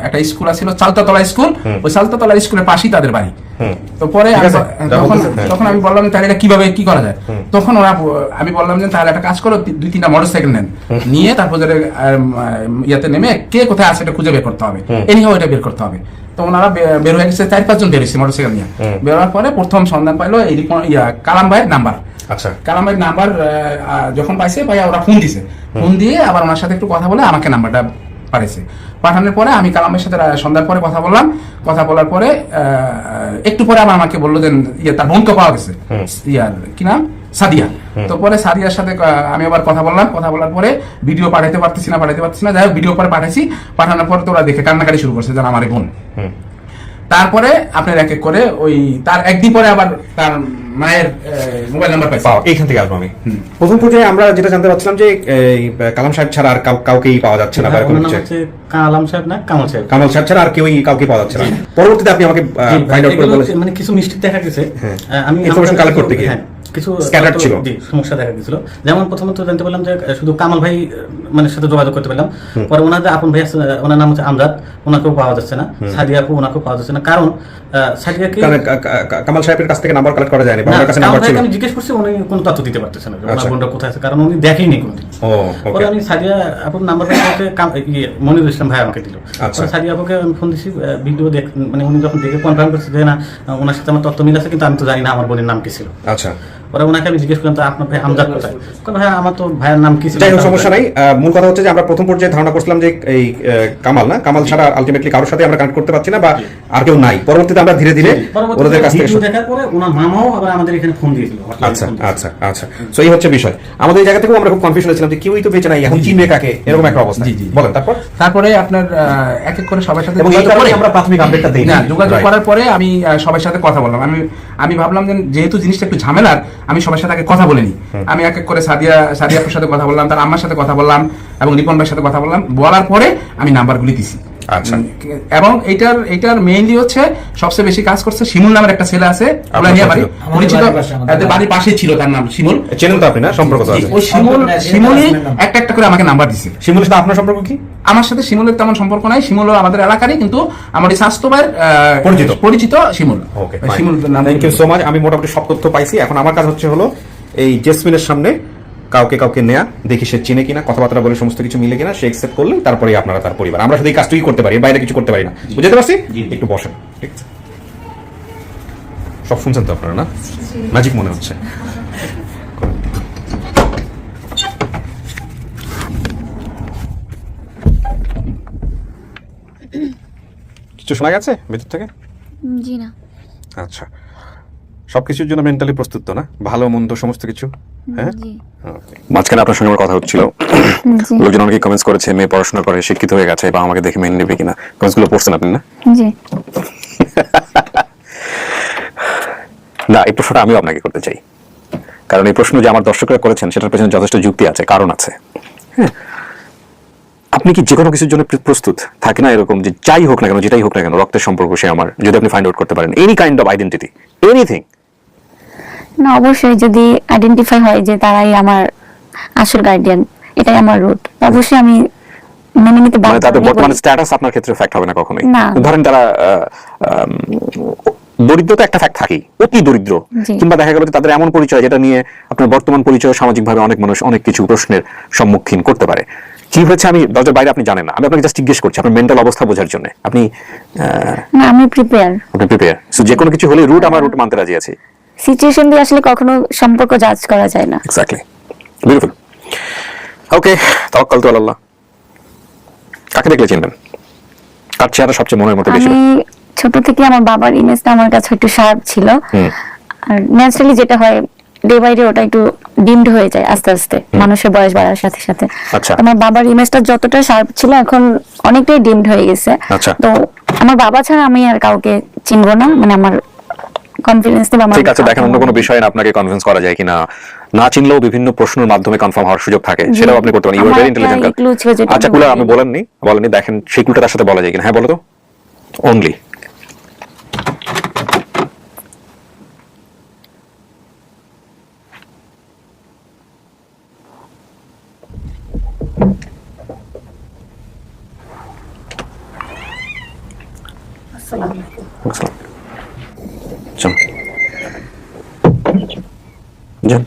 একটা স্কুল আছিল চালতাতলা স্কুল, ওই চালতাতলা স্কুলের পাশেই তাদের বাড়ি। তো পরে তখন আমি বললাম তাহলে এটা কিভাবে কি করা যায়, তখন আমি বললাম যে তাহলে একটা কাজ করো, 2-3টা মোটরসাইকেল নেন, নিয়ে তারপর ইয়াতে নেমে কে কোথায় আছে এটা খুঁজে বের করতে হবে, এনিহাও এটা বের করতে হবে। তো ওনারা বের হয়ে গেছে, 4-5 জন বের হয়েছে মোটরসাইকেল নিয়ে। বের হওয়ার পরে প্রথম সন্ধান পাইলো কালাম ভাইয়ের নাম্বার। আচ্ছা, কালাম ভাইয়ের নাম্বার যখন পাইছে ভাইয়া ওরা ফোন দিছে, ফোন দিয়ে আবার ওনার সাথে একটু কথা বলে আমাকে নাম্বারটা পাঠানোর পরে আমি কালাম ভাইয়ের সাথে সন্ধ্যার পরে কথা বললাম। কথা বলার পরে একটু পরে আবার আমাকে বললো যে তার বোনকে পাওয়া গেছে, কি নাম, সাদিয়া। তো পরে সাদিয়ার সাথে আমি আবার কথা বললাম। কথা বলার পরে ভিডিও পাঠাইতে পারতেছি না, যাই হোক ভিডিও পরে পাঠাইছি। পাঠানোর পর তো ওরা দেখে কান্নাকাটি শুরু করছে যেন আমার বোন। তারপরে আপনার এক এক করে ওই তার একদিন পরে আবার তার মায়ের মোবাইল নাম্বার পাইছি। এইখান থেকে আসবো আমি। প্রথম পর্যায়ে আমরা যেটা জানতে পারছিলাম যে কালাম সাহেব ছাড়া আর কাউকেই পাওয়া যাচ্ছে না। কালাম সাহেব না, কামাল সাহেব ছাড়া আর কাউকে পাওয়া যাচ্ছে না। পরবর্তীতে আপনি আমাকে ফাইন্ড আউট করে বলেছেন মানে কিছু মিস্টেক দেখা গেছে, আমি ইনফরমেশন কালেক্ট করতে গিয়ে কিছু স্ক্যাটার ছিল, সমস্যা দেখা গেছিল। যেমন প্রথমত জানতে পারলাম যে শুধু কামাল ভাই মানে সাথে যোগাযোগ করতে পারলাম। পরে ওনার যে আপন ভাই আছে, ওনার নাম হচ্ছে আমজাদ, ওনাকেও পাওয়া যাচ্ছে না। সাদিয়া আপু, ওনাকেও পাওয়া যাচ্ছে না। কারণ সাদিয়াকে কামাল সাহেবের কাছ থেকে নাম্বার কালেক্ট করা যায়নি, আমার কাছে নাম্বার ছিল। আমি জিজ্ঞেস করছি, উনি কোনো তথ্য দিতে পারতেছেন না ওনার বোনটা কোথায় আছে, কারণ উনি দেখেইনি কোনোদিন। পরে আমি সাদিয়া আপুর নাম্বার মনিরুল ইসলাম ভাই আমাকে দিল। সাদিয়া আপুকে আমি ফোন দিচ্ছি, ভিডিও মানে উনি যখন দেখে কনফার্ম করছে যে না ওনার সাথে আমার তথ্য মিল আছে, কিন্তু আমি তো জানি না আমার বোনের নাম কি ছিল। আচ্ছা, পরে ওনাকে আমি জিজ্ঞেস করলাম আপনার ভাই আমজাদ কোথায়? ভাই আমার তো ভাইয়ের নাম কি ছিল। যাই হোক, সমস্যা নাই। মূল কথা হচ্ছে যে আমরা প্রথম পর্যায়ে ধারণা করছিলাম যে এই কামাল ছাড়া আলটিমেটলি কারোর সাথে আমরা কানেক্ট করতে পারছি না বা আর কেউ নাই। পরবর্তীতে আমরা ধীরে ধীরে ওদের কাছ থেকে দেখার পরে ওনার মামাও আবার আমাদের এখানে ফোন দিয়েছিল। আচ্ছা আচ্ছা আচ্ছা, সো এই হচ্ছে বিষয়। আমাদের এই জায়গা থেকেও আমরা খুব কনফিউশন ছিলাম যে কেউই তো বেঁচে নাই, এখন চিনবে কাকে, এরকম একটা অবস্থা। বলেন তারপরে আপনার এক এক করে সবার সাথে আমরা প্রাথমিক আপডেটটা দেই না, যোগাযোগ করার পরে আমি সবার সাথে কথা বললাম। আমি ভাবলাম যে যেহেতু জিনিসটা একটু ঝামেলার, আমি সবার সাথে কথা বলিনি। আমি এক এক করে সাদিয়াপুর সাথে কথা বললাম, তার আম্মার সাথে কথা বললাম, এবং রিপন ভাইয়ের সাথে কথা বললাম। বলার পরে আমি নাম্বারগুলি দিছি। আচ্ছা, এবং এইটার মেইনলি হচ্ছে সবচেয়ে বেশি কাজ করছে শিমুল নামের একটা ছেলে আছে, পরিচিত, বাড়ির পাশেই ছিল, তার নাম শিমুল। চেনেন তো আপনি না? সম্পর্ক তো আছে। ওই শিমুলই একটা করে আমাকে নাম্বার দিছে। শিমুলের সাথে আপনার সম্পর্ক কি? আমার সাথে শিমুলের তেমন সম্পর্ক নাই। শিমুল আমাদের এলাকারই, কিন্তু আমার এই স্বাস্থ্য ভাইয়ের পরিচিত শিমুল। শিমুল, থ্যাংক ইউ সো মাচ। আমি মোটামুটি সব তথ্য পাইছি। এখন আমার কাজ হলো এই জেসমিনের সামনে কাউকে নেয়া, দেখি সে চিনে কিনা, কথাবার্তা বলে সমস্ত কিছু মিলে কিনা, সে একসেপ্ট করলে তারপরে আপনারা তার পরিবার। আমরা শুধু এই কাজটুকুই করতে পারি, বাইরে কিছু করতে পারি না। বুঝতে পারছি? একটু বসেন, ঠিক আছে? সব শুনছেন তো আপনারা, না? ম্যাজিক মনে হচ্ছে। কিছু শোনা গেছে ভেতর থেকে? জি না। আচ্ছা, সবকিছুর জন্য মেন্টালি প্রস্তুত তো, না? ভালো মন্দ সমস্ত কিছু। হ্যাঁ, মাঝখানে আপনার সঙ্গে আমার কথা হচ্ছিল, লোকজন অনেকে কমেন্টস করেছে মেয়ে পড়াশোনা করে শিক্ষিত হয়ে গেছে বা আমাকে দেখে মেনে নেবে কিনা। কমেন্টসগুলো পড়ছেন আপনি, না? জি। না, এই প্রশ্নটা আমিও আপনাকে করতে চাই, কারণ এই প্রশ্ন যে আমার দর্শকরা করেছেন সেটার পেছনে যথেষ্ট যুক্তি আছে, কারণ আছে। হ্যাঁ, আপনি কি যে কোনো কিছুর জন্য প্রস্তুত? থাকে না এরকম যে যাই হোক না কেন, যেটাই হোক না কেন, রক্তের সম্পর্ক সে আমার, যদি আপনি ফাইন্ড আউট করতে পারেন any kind of identity, anything. না, অবশ্যই যদি আইডেন্টিফাই হয় যে তারাই আমার আসল গার্ডিয়ান, এটাই আমার রুট, অবশ্যই আমি মেনে নিতে বাধ্য। মানে তাদের বর্তমান স্ট্যাটাস আপনার ক্ষেত্রে ফ্যাক্ট হবে না কখনোই। ধরেন তারা দরিদ্র, তো একটা ফ্যাক্ট থাকেই, অতি দরিদ্র, কিংবা দেখা গেল তাদের এমন পরিচয় যেটা নিয়ে আপনার বর্তমান পরিচয় সামাজিকভাবে অনেক মানুষ অনেক কিছু প্রশ্নের সম্মুখীন করতে পারে। কি হয়েছে আমি দরজার বাইরে, আপনি জানেন না, আমি আপনাকে জাস্ট জিজ্ঞেস করছি আপনার মেন্টাল অবস্থা বোঝার জন্য। আপনি আমি প্রিপেয়ার। আপনি প্রিপেয়ার, সো যে কোনো কিছু হলে রুট আমার রুট মানতে রাজি আছি। সিচুয়েশন দিয়ে আসলে কখনো সম্পর্ক জাজ করা যায় না। Exactly, beautiful. ওকে, তাওয়াক্কাল তু আল্লাহ। কাকে দেখলে চিনবেন? কার চেহারা সবচেয়ে মনের মতো বেশি? আমি ছোট থেকে আমার বাবার ইমেজটা আমার কাছে একটু শার্প ছিল, আর ন্যাচারালি যেটা হয় ডে বাই ডে ওটা একটু ডিমড হয়ে যায় আস্তে আস্তে মানুষের বয়স বাড়ার সাথে সাথে। আমার বাবার ইমেজটা যতটা শার্প ছিল এখন অনেকটাই ডিমড হয়ে গেছে। তো আমার বাবা ছাড়া আমি আর কাউকে চিনবো না, মানে আমার কনফিডেন্স দেব। ঠিক আছে, দেখেন অন্য কোনো বিষয়ে আপনাকে কনভিন্স করা যায় কিনা, না চিনলেও বিভিন্ন প্রশ্নের মাধ্যমে কনফার্ম হওয়ার সুযোগ থাকে, সেটাও আপনি করতে পারেন। You are very intelligent. আচ্ছা কুলার আমি বলেননি, দেখেন সেই ক্লুটা তার সাথে বলা যায় কিনা। হ্যাঁ, বলো তো। অনলি যান।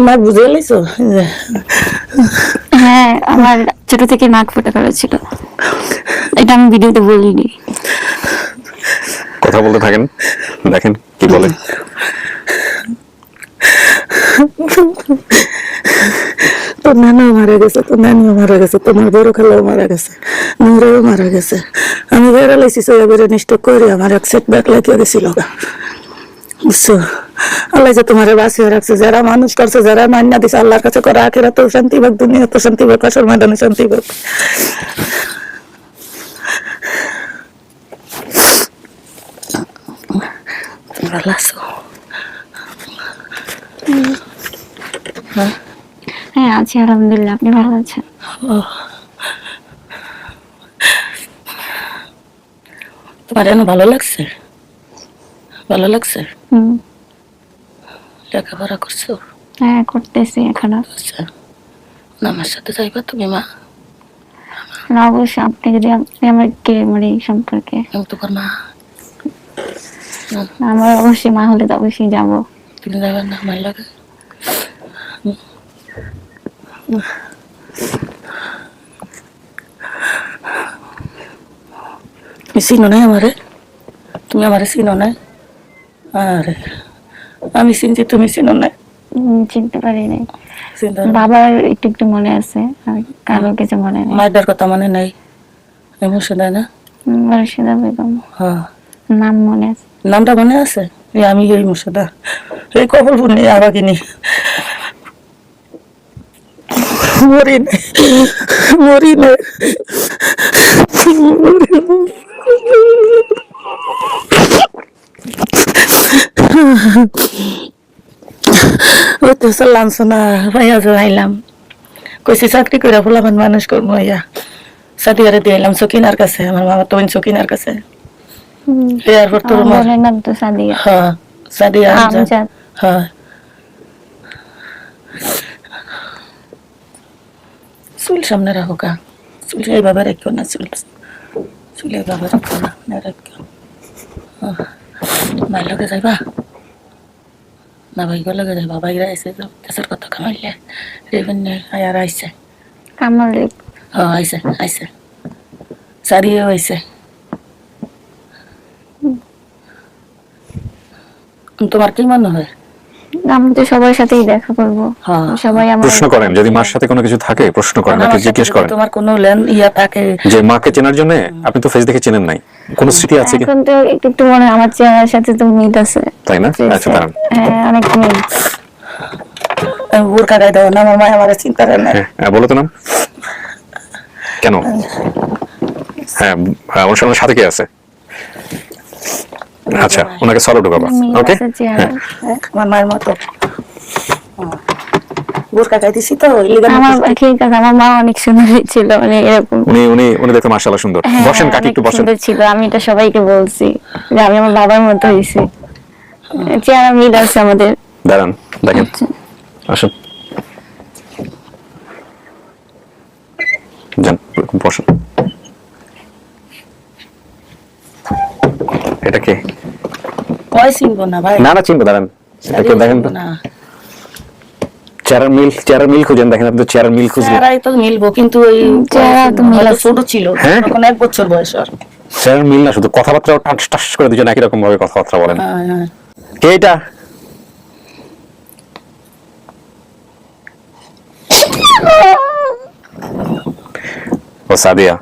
মা বুঝে লাইছো? হ্যাঁ, আমার ছোট থেকে নাক ফোটা করেছিল, এটা আমি ভিডিওতে বলিনি। কথা বলতে থাকেন, দেখেন কি বলে। তোর নানাও মারা গেছে, তোর নানিও মারা গেছে, তোমার বড় খালাও মারা গেছে, নুরাও মারা গেছে। আমি বেড়া লাইছি বেড়ে নিষ্ঠ করে আমার এক সেট ব্যাক লাগিয়ে গেছিল। বুঝছো, আল্লাহ যে তোমার বাঁচিয়ে রাখছে, যারা মানুষ করছে, যারা মান্না দিছে আল্লাহর কাছে করে, আখেরা তো শান্তি পাক, দুনিয়া তো শান্তি পাক, আসল ময়দানে শান্তি পাক। ভালো আছো? হ্যাঁ আছি আলহামদুলিল্লাহ, আপনি ভালো আছেন? তোমার এনে ভালো লাগছে? ভালো লাগছে? লেখাপড়া করছো? হ্যাঁ করতেছি এখনো। আমার সাথে যাইবা তুমি? মা না, অবশ্যই। আপনি যদি আমার কে মানে সম্পর্কে তোমার মা? আমার অবশ্যই মা হলে তো অবশ্যই যাবো। তুমি যাবে না? আমার লাগে তুমি চিনো না আমারে? তুমি আমারে চিনো না? আরে আমি চিনছি, তুমি চিনো না? চিনতে পারি নাই। বাবার একটু একটু মনে আছে, আর কারো কিছু মনে নেই। মায়ের কথা মনে নাই? মুর্শিদা না? মুর্শিদা বেগম। হ্যাঁ, নাম মনে আছে। নামটা মনে আছে? আমি এই মুর্শিদা, এই কবলপুর নেই আবাগিনী। মরি নে ওই তো লাঞ্ছনা ভাইয়া জড়াইলাম কইছি চাকরি করে ফুলাবান মানুষ করবো ইয়া সাদিয়ারে দিলাম সকিনার কাছে আমার মামা তো সকিনার কাছে এরপর তোর বোনের নাম তো সাদিয়া। হ্যাঁ সাদিয়া আমজাদ। হ্যাঁ চুল সামনে রাখো কা চুল এইভাবে রাখো না চুল এইভাবে রাখো না রাখো ভাই লগে যাইবা না ভাই লগে যাইবা বাইরে আইসে কাছের কথা কামাইলে রেবেন আয়ার আইসে কামলে হ্যাঁ আইসে সাদিয়াও আইসে তোমার কি মনে হয়? আমি তো সবার সাথেই দেখা করবো, সবাই আমার প্রশ্ন করেন যদি মার সাথে কোনো কিছু থাকে প্রশ্ন করেন, নাকি জিজ্ঞেস করেন তোমার কোনো লেন ইয়া থাকে যে মাকে চেনার জন্য আপনি তো ফেস দেখে চেনেন নাই, কোন স্মৃতি আছে কি? এখন তো একটু মনে আমার চেহারার সাথে তো মিল আছে, তাই না? আচ্ছা দাঁড়ান, হ্যাঁ অনেক মিল। বোরকা গায়ে দাও না, আমার মা আমার চিন্তা করে না। হ্যাঁ বলো তো নাম কেন? হ্যাঁ অনুষ্ঠানের সাথে কে আছে? আচ্ছা ওনাকে সলো ঢোকাবা, ওকে? আমার মায়ের মতো বোরকা গায়ে দিছি তো আমার ঠিক আছে, আমার মা অনেক সুন্দর ছিল, মানে এরকম উনি দেখতে মাশাআল্লাহ সুন্দর। বসেন কাকি, একটু বসেন। সুন্দর ছিল, আমি এটা সবাইকে বলছি যে আমি আমার বাবার মতো হইছি, চেহারা মিল আছে আমাদের। দাঁড়ান দেখেন, আসুন যান বসেন। এটা কে? কয় চিনবো না ভাই? না চিনবো, দাঁড়ান একটু দেখেন তো। চেহারার মিল খুঁজেন, দেখেন আপনি তো চেহারার মিল খুঁজলেন। চেহারাই তো মিলবো, কিন্তু ওই চেহারা তো মিল ছোট ছিল তখন 1 বছর বয়স। আর চেহারার মিল না, শুধু কথাবার্তাও টাস করে দুজন একই রকম ভাবে কথাবার্তা বলেন। কে এটা? ও সাদিয়া।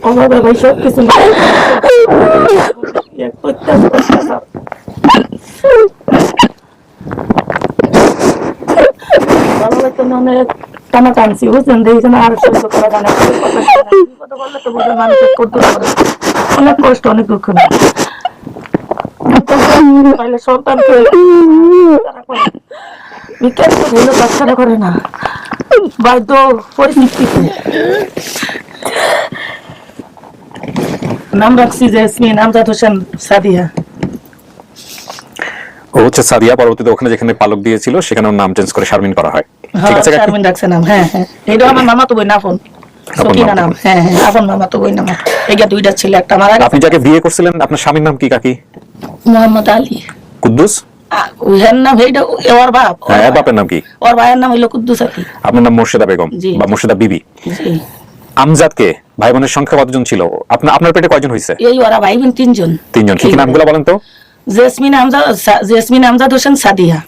আমাদের ভাই সব কিছু অনেক টানা টানছি বুঝছেন, দেখছেন আর সহ্য করা জানে মানুষের করতে পারে অনেক কষ্ট, অনেক দুঃখ নেই সন্তানকে বিকেল তো হইলো বাচ্চারা করে না, বাধ্য পরিস্থিতিতে নাম রাখছি জেসমিন আমজাদ হোসেন সাদিয়া। ও হচ্ছে সাদিয়া, পরবর্তীতে ওখানে যেখানে পালক দিয়েছিল সেখানে ওর নাম চেঞ্জ করে শারমিন করা হয়। ঠিক আছে, শারমিন রাখছে নাম। হ্যাঁ এটা আমার মামা তো বই না ফোন সকিনা নাম। হ্যাঁ আপন মামা তো বই নাম। এইটা দুইটা ছিল, একটা মারা গেছে। আপনি যাকে বিয়ে করছিলেন আপনার স্বামীর নাম কি কাকি? মোহাম্মদ আলী কুদ্দুস। ওর নাম এইটা ওর বাপ। হ্যাঁ বাপের নাম কি? ওর ভাইয়ের নাম হইলো কুদ্দুস আলী। আপনার নাম মোর্শেদা বেগম বা মোর্শেদা বিবি। জি। আমজাদ কে? ভাই বোনের সংখ্যা কতজন ছিল? আপনার পেটে কয়জন হয়েছে? এই ওরা ভাই বোন 3 জন। 3 জন। কি নামগুলো বলেন তো? জেসমিন আমজাদ হোসেন সাদিয়া।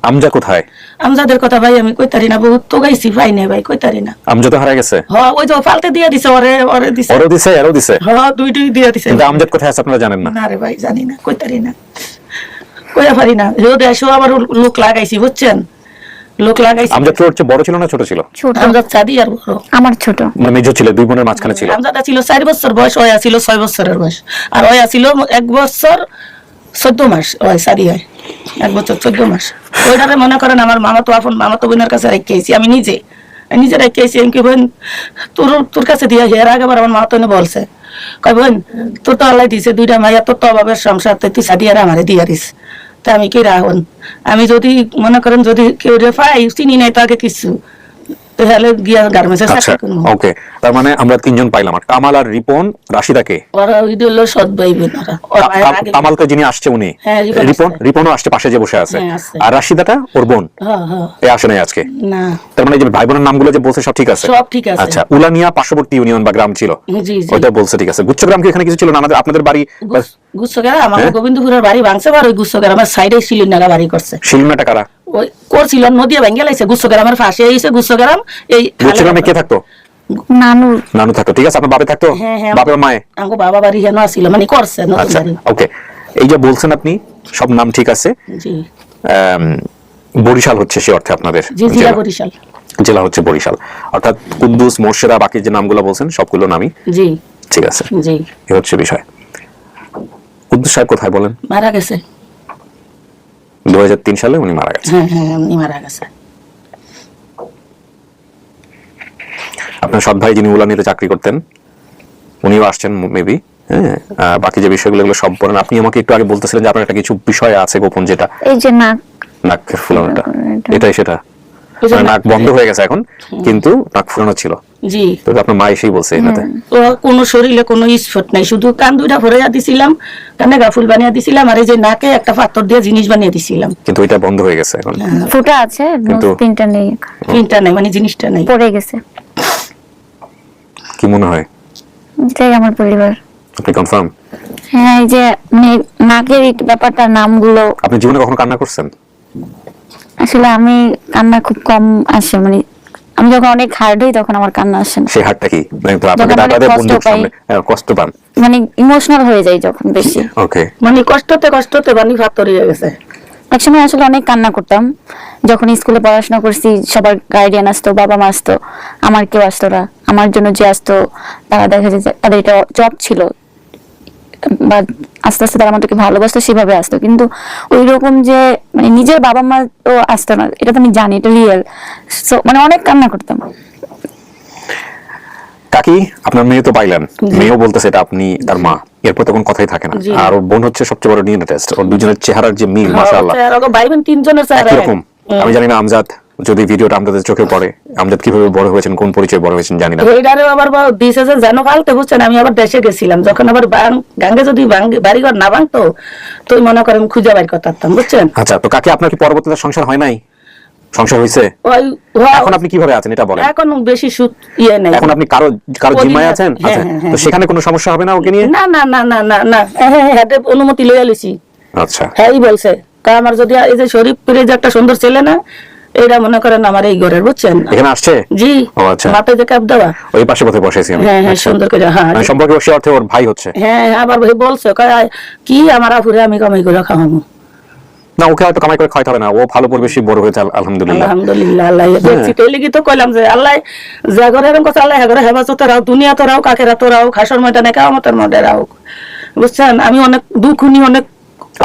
আমজা কোথায়? আমজাদের কথা ভাই আমি কইতারি না, বহুত তো গাইছি ভাই না ভাই কইতারি না। আমজাদ হারা গেছে? হ্যাঁ ওই যে পাল্টে দিয়া দিছে, ওরে দিছে। ওরে দিছে, এরও দিছে। হ্যাঁ দুইটাই দিয়া দিছে। কিন্তু আমজাদ কোথায় আছে আপনারা জানেন না? না রে ভাই জানি না, কইতারি না, কইয়া পারি না। হেও দেশও আবার লোক লাগাইছি বুঝছেন, লোক লাগাইছি। আমজাদ তোর চেয়ে বড় ছিল না ছোট ছিল? ছোট। আমজাদ সাদিয়ার বড়, আমার ছোট। মানে মেজো ছিল, 2 বোনের মাঝখানে ছিল। আমজাদ ছিল 4 বছর বয়স, ওয়া ছিল 6 বছরের বয়স, আর ওয়া ছিল 1 বছর 14 মাস। ওই সাদিয়া 1 বছর 14 মাস। ওইটারে মনে করেন আমার মামা তো আপন মামা তো বোনের কাছে রেখেছি, আমি নিজে রেখেছি। আমি কি বোন তোর কাছে দিয়া হের আগে আমার মামা তো বলছে, কয় বোন তোর তো আল্লাহ দিছে 2টা মাইয়া, তোর তো অভাবের সংসার, তুই সাদিয়ারে আমারে দিয়া দিস। তা আমি কি রাখুন, আমি যদি মনে করেন যদি কেউ রে পাই চিনি নাই তো আগে কিছু, তাহলে গিয়া গার্মেন্টসে চাকরি করব। ওকে, তার মানে আমরা 3 জন পাইলাম। আর কামাল আর রিপন রাশিদাকে? ওরা ওই হলো সৎ ভাই বোন। কামাল তো যিনি আসছে উনি, রিপনও আসছে পাশে যে বসে আছে। আর রাশিদাটা ওর বোন? এ আসে নাই আজকে না। তার মানে যে ভাই বোনের নামগুলো যে বলছে সব ঠিক আছে? সব ঠিক আছে। আচ্ছা, উলানিয়া পার্শ্ববর্তী ইউনিয়ন বা গ্রাম ছিল, ওইটা বলছে ঠিক আছে। গুচ্ছগ্রাম কি এখানে কিছু ছিল না? আপনাদের বাড়ি গুচ্ছগ্রাম আমার গোবিন্দপুরের বাড়ি ভাঙছে, আর ওই গুচ্ছগ্রামের সাইডে শিলিনালা বাড়ি করছে। শিলিনাটা কারা? ওই করছিল নদী ভেঙে লাইছে গুচ্ছগ্রামের পাশে এসে গুচ্ছগ্রাম এই গুচ্ছগ্রামে কে থাকতো? নানু নানু থাকতো, ঠিক আছে। আপনার বাবা থাকতো? হ্যাঁ, হ্যাঁ। বাবার মায়ে? আমার বাবা বাড়ি হেন আসছিল মানে করছে নতুন আচ্ছা, বাড়ি। ওকে। এই যে বলছেন আপনি সব নাম ঠিক আছে, জি বরিশাল হচ্ছে সে অর্থে আপনাদের জি জেলা জেলা? বরিশাল। জেলা হচ্ছে বরিশাল, অর্থাৎ কুদ্দুস, মোর্শেদা, বাকি যে নামগুলো বলছেন সবগুলো নামই জি ঠিক আছে। জি এই হচ্ছে বিষয়। কুদ্দুস সাহেব কোথায় বলেন? মারা গেছে। 2003 সালে উনি মারা গেছেন। হ্যাঁ হ্যাঁ উনি মারা গেছে। আপনার সৎ ভাই যিনি উলানিতে চাকরি করতেন উনিও আসছেন মেবি। হ্যাঁ, বাকি যে বিষয়গুলো এগুলো সব বলেন। আপনি আমাকে একটু আগে বলতেছিলেন যে আপনার একটা কিছু বিষয় আছে গোপন, যেটা এই যে নাকের ফুলানোটা, এটাই সেটা মানে নাক বন্ধ হয়ে গেছে এখন, কিন্তু নাক ফুলানো ছিল। জি তো আপনার মা এসেই বলছে এটাতে তো কোনো শরীরে কোনো স্পট নাই, শুধু কান দুইটা ভরাইয়া দিছিলাম, কানে গাফুল বানিয়ে দিছিলাম, আর এই যে নাকে একটা পাথর দিয়ে জিনিস বানিয়ে দিছিলাম, কিন্তু এটা বন্ধ হয়ে গেছে এখন। ফুটা আছে, কিন্তু- তিনটা নেই, তিনটা নাই মানে জিনিসটা নাই। পড়ে গেছে। কি মনে হয়? এটাই আমার পরিবার। আপনি কনফার্ম? হ্যাঁ, এই যে মানে নাকের এই ব্যাপারটা, নামগুলো। আপনি জীবনে কখনো কান্না করছেন? আসলে আমি কান্না খুব কম আসে, মানে আমি যখন অনেক হার্ড হই তখন আমার কান্না আসে না। সেই হারটা কি মানে তো আপনাকে যখন অনেক দাদাদের কষ্ট বন্ধুর পাই। সামনে কষ্ট পান? মানে ইমোশনাল হয়ে যায় যখন বেশি। ওকে। মানে কষ্টতে বানি পাথর হয়ে গেছে। একসময় আসলে অনেক কান্না করতাম যখন স্কুলে পড়াশোনা করছি। সবার গার্ডিয়ান আসতো, বাবা মা আসতো, আমার কেউ আসতো না। আমার জন্য যে আসতো তারা দেখা যায় যে তাদের এটা জব ছিল, বা আস্তে আস্তে তারা আমাদেরকে ভালোবাসতো, সেভাবে আসতো। কিন্তু ওই রকম যে মানে নিজের বাবা মা তো আসতো না, এটা তো আমি জানি, এটা রিয়েল। সো মানে অনেক কান্না করতাম। কাকি, আপনার মেয়ে তো পাইলেন, মেয়েও বলতেছে এটা আপনি তার মা, এরপর তখন কথাই থাকে না। জি। আর ওর বোন হচ্ছে সবচেয়ে বড় ডিএনএ টেস্ট। ওর দুজনের চেহারার যে মিল, মাশাআল্লাহ, আর ওকে ভাই বোন তিনজনের চেহারা একই এক। রকম। আমি জানি না আমজাদ, যদি ভিডিওটা আমজাদের চোখে পড়ে, আমজাদ কিভাবে বড় হয়েছেন, কোন পরিচয়ে বড় হয়েছেন জানি না। এইটারে আবার দিছে যে যেন ফালতে, বুঝছেন। আমি আবার দেশে গেছিলাম, যখন আবার গাঙ্গে যদি বাড়িঘর না ভাঙতো তো মনে করেন খুঁজে বাইর করতাম, বুঝছেন। আচ্ছা, তো কাকি আপনার কি পরবর্তীতে সংসার হয় নাই? সংসার হয়েছে? ওই এখন আপনি কিভাবে আছেন এটা বলেন। এখন বেশি সুদ ইয়ে নাই। এখন আপনি কারো জিম্মায় আছেন? হ্যাঁ, আচ্ছা, হ্যাঁ, হ্যাঁ। তো সেখানে কোনো সমস্যা হবে না ওকে নিয়ে? না না না না না না, হ্যাঁ অনুমতি লইয়া লিছি। আচ্ছা, হ্যাঁ বলছে আমার যদি এই যে শরীফপুরে যে একটা সুন্দর ছেলে না, এইটা মনে করেন আমার এই ঘরের, বুঝছেন। এখানে আসছে? জি। ও আচ্ছা, মাথায় যে কাপ দেওয়া, ওই পাশে পথে বসেছি আমি। হ্যাঁ হ্যাঁ আচ্ছা। সুন্দর করে। হ্যাঁ মানে সম্পর্কে বসে অর্থে ওর ভাই হচ্ছে? হ্যাঁ আবার ভাই বলছে কয় কি আমার আপুরে আমি কামাই করে খাওয়াবো। না, ওকে হয়তো কামাই করে খাওয়াতে হবে না, ও ভালো পরিবেশে বড় হয়েছে, আলহামদুলিল্লাহ। আলহামদুলিল্লাহ, আল্লাহ দেখছি। তাই লিগি তো কইলাম যে আল্লাহ যা করে এরকম কথা, আল্লাহ ঘরে হেফাজত রাও, দুনিয়া তো রাও, কাকেরা তো রাও, খাসর ময়দানে কামতের মধ্যে রাও, বুঝছেন। আমি অনেক দুঃখুনি, অনেক।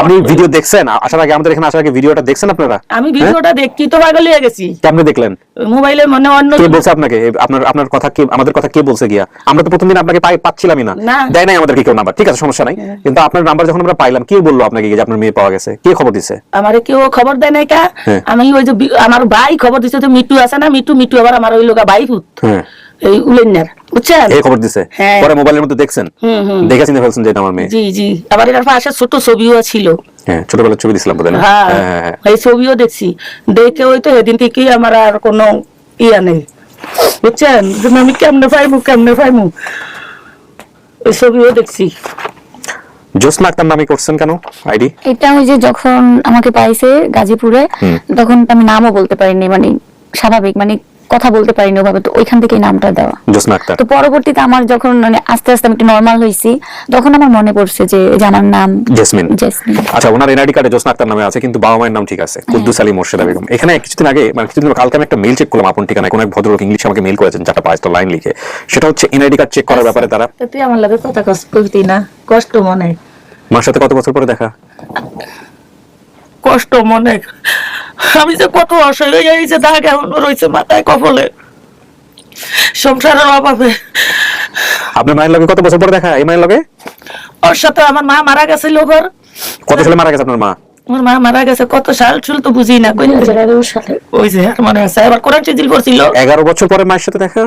আপনি ভিডিও দেখছেন আসার আগে, আমাদের এখানে আসার আগে ভিডিওটা দেখছেন আপনারা? আমি ভিডিওটা দেখছি তো পাগল হয়ে গেছি। কেমনে দেখলেন? মোবাইলে মানে অন্য কে বলছে আপনাকে? আপনার কথা কে, আমাদের কথা কে বলছে গিয়া? আমরা তো প্রথম দিন আপনাকে পাচ্ছিলামই না, না। দেয় নাই আমাদেরকে কেউ নাম্বার, ঠিক আছে সমস্যা নাই। কিন্তু আপনার নাম্বার যখন আমরা পাইলাম, কে বললো আপনাকে যে আপনার মেয়ে পাওয়া গেছে? কে খবর দিছে? আমারে কেউ খবর দেয় নাই কা। হ্যাঁ। আমি ওই যে আমার ভাই খবর দিছে, যে মিটু আছে না, মিটু আবার আমার ওই লোকা ভাই ভূত, হ্যাঁ, এই উলেন্যার, বুঝছেন। এই খবর দিছে। হ্যাঁ। পরে মোবাইলের মধ্যে দেখছেন, দেখে চিন্তা ফেলছেন যে এটা আমার মেয়ে। জি জি, আবার এর পাশে ছোট ছবিও ছিল। হ্যাঁ, ছোটবেলার ছবি দিছিলাম বোধহয় না? হ্যাঁ হ্যাঁ, হ্যাঁ, হ্যাঁ। এই ছবিও দেখছি, দেখে ওই তো সেদিন থেকে আমার আর কোনো ইয়া নেই, বুঝছেন। যে আমি কেমনে পাইমু ওই ছবিও দেখছি। জ্যোৎস্না আক্তার নামে করছেন কেন আইডি? এটা ওই যে যখন আমাকে পাইছে গাজীপুরে, তখন আমি নামও বলতে পারিনি, মানে স্বাভাবিক মানে কথা বলতে পারিনি ওভাবে, তো ওইখান থেকে নামটা দেওয়া জ্যোৎস্না আক্তার। তো পরবর্তীতে আমার যখন মানে আস্তে আস্তে আমি একটু নর্মাল হয়েছি, তখন আমার মনে পড়ছে যে জানার নাম জেসমিন। জেসমিন। আচ্ছা, ওনার এনআইডি কার্ডে জ্যোৎস্না আক্তার নামে আছে, কিন্তু বাবা মায়ের নাম ঠিক আছে, কুদ্দুস আলী মোর্শেদা বেগম। এখানে কিছুদিন আগে, মানে কিছুদিন কালকে আমি একটা মেইল চেক করলাম আপন ঠিকানায়, কোন এক ভদ্রলোক ইংলিশে আমাকে মেইল করেছেন 4-5টা লাইন লিখে। সেটা হচ্ছে এনআইডি কার্ড চেক করার ব্যাপারে তারা। তুই আমার লাগে কথা কষ্ট করতি না, কষ্ট মনে। মার সাথে কত বছর পরে দেখা? কষ্ট মনে, আমি যে কত অসহায় হয়ে গেছে, দাগ এখনো রয়েছে মাথায় কপালে, সংসারের অভাবে। আপনার মায়ের লগে কত বছর পরে দেখা? এই মায়ের লগে ওর সাথে আমার মা মারা গেছে। লোকের কত সালে মারা গেছে আপনার মা? আমার মা মারা গেছে কত সাল চুল তো বুঝি না, 2011 সালে। ওই যে আর মনে আছে, এবার কোরআন চিজিল করছিল। 11 বছর পরে মায়ের সাথে দেখা?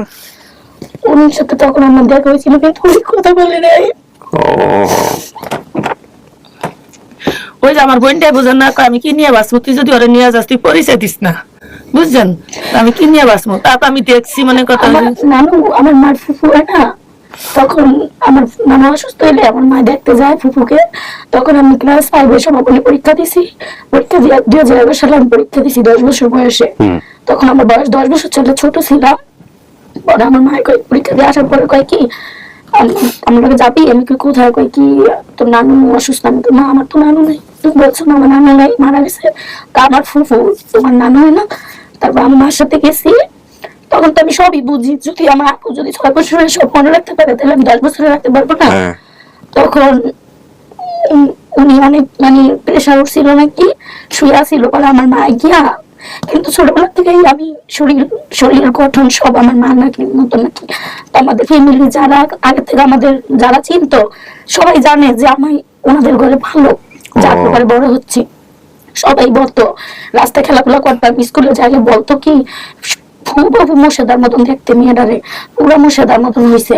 ওনার সাথে তখন আমার দেখা হয়েছিল, কিন্তু উনি কথা বলে নাই। ও, ওই যে আমার বোনটাই বুঝেন না, কয় আমি কি নিয়ে বাঁচবো, তুই যদি ওরা নিয়ে যাস তুই পরিচয় দিস না, বুঝছেন। আমি কি নিয়ে বাঁচবো, তারপর আমি দেখছি মানে কথা। আমার নানু, আমার মার ফুফু হয় না, তখন আমার নানু অসুস্থ হলে আমার মা দেখতে যায় ফুফুকে, তখন আমি ক্লাস 5 এর সমাপনী পরীক্ষা দিছি। পরীক্ষা দিয়ে 2011 সালে আমি পরীক্ষা দিছি 10 বছর বয়সে। তখন আমার বয়স 10 বছর ছিল, ছোট ছিলাম। পরে আমার মা কই পরীক্ষা দিয়ে আসার পরে কয় কি আমার কাছে যাবি? আমি কি কোথায়? কই কি তোর নানু অসুস্থ? আমি তো মা আমার তো নানু নেই। তুমি বলছো না আমার নানু নাই, মারা গেছে। তা আমার ফুফু, তোমার নানু হয় না? তারপর আমার মার সাথে গেছি। তখন তো আমি সবই বুঝি, যদি আমার আপু যদি 6 বছরের সব মনে রাখতে পারে তাহলে আমি 10 বছরে রাখতে পারবো না। তখন উনি অনেক মানে প্রেশার উঠছিল নাকি, শুয়ে ছিল। পরে আমার মা গিয়া, কিন্তু ছোটবেলা থেকেই আমি শরীর গঠন সব আমার মা নাকি মতো নাকি। তো আমাদের ফ্যামিলি যারা আগে থেকে আমাদের যারা চিনতো সবাই জানে যে আমি ওনাদের ঘরে ভালো, যার ব্যাপারে বড় হচ্ছে। সবাই বলতো, রাস্তায় খেলাধুলা করতাম, স্কুলে যাইলে বলতো কি বাবু মুর্শিদার মতন দেখতে, মেয়েটারে পুরো মুর্শিদার মতন হয়েছে,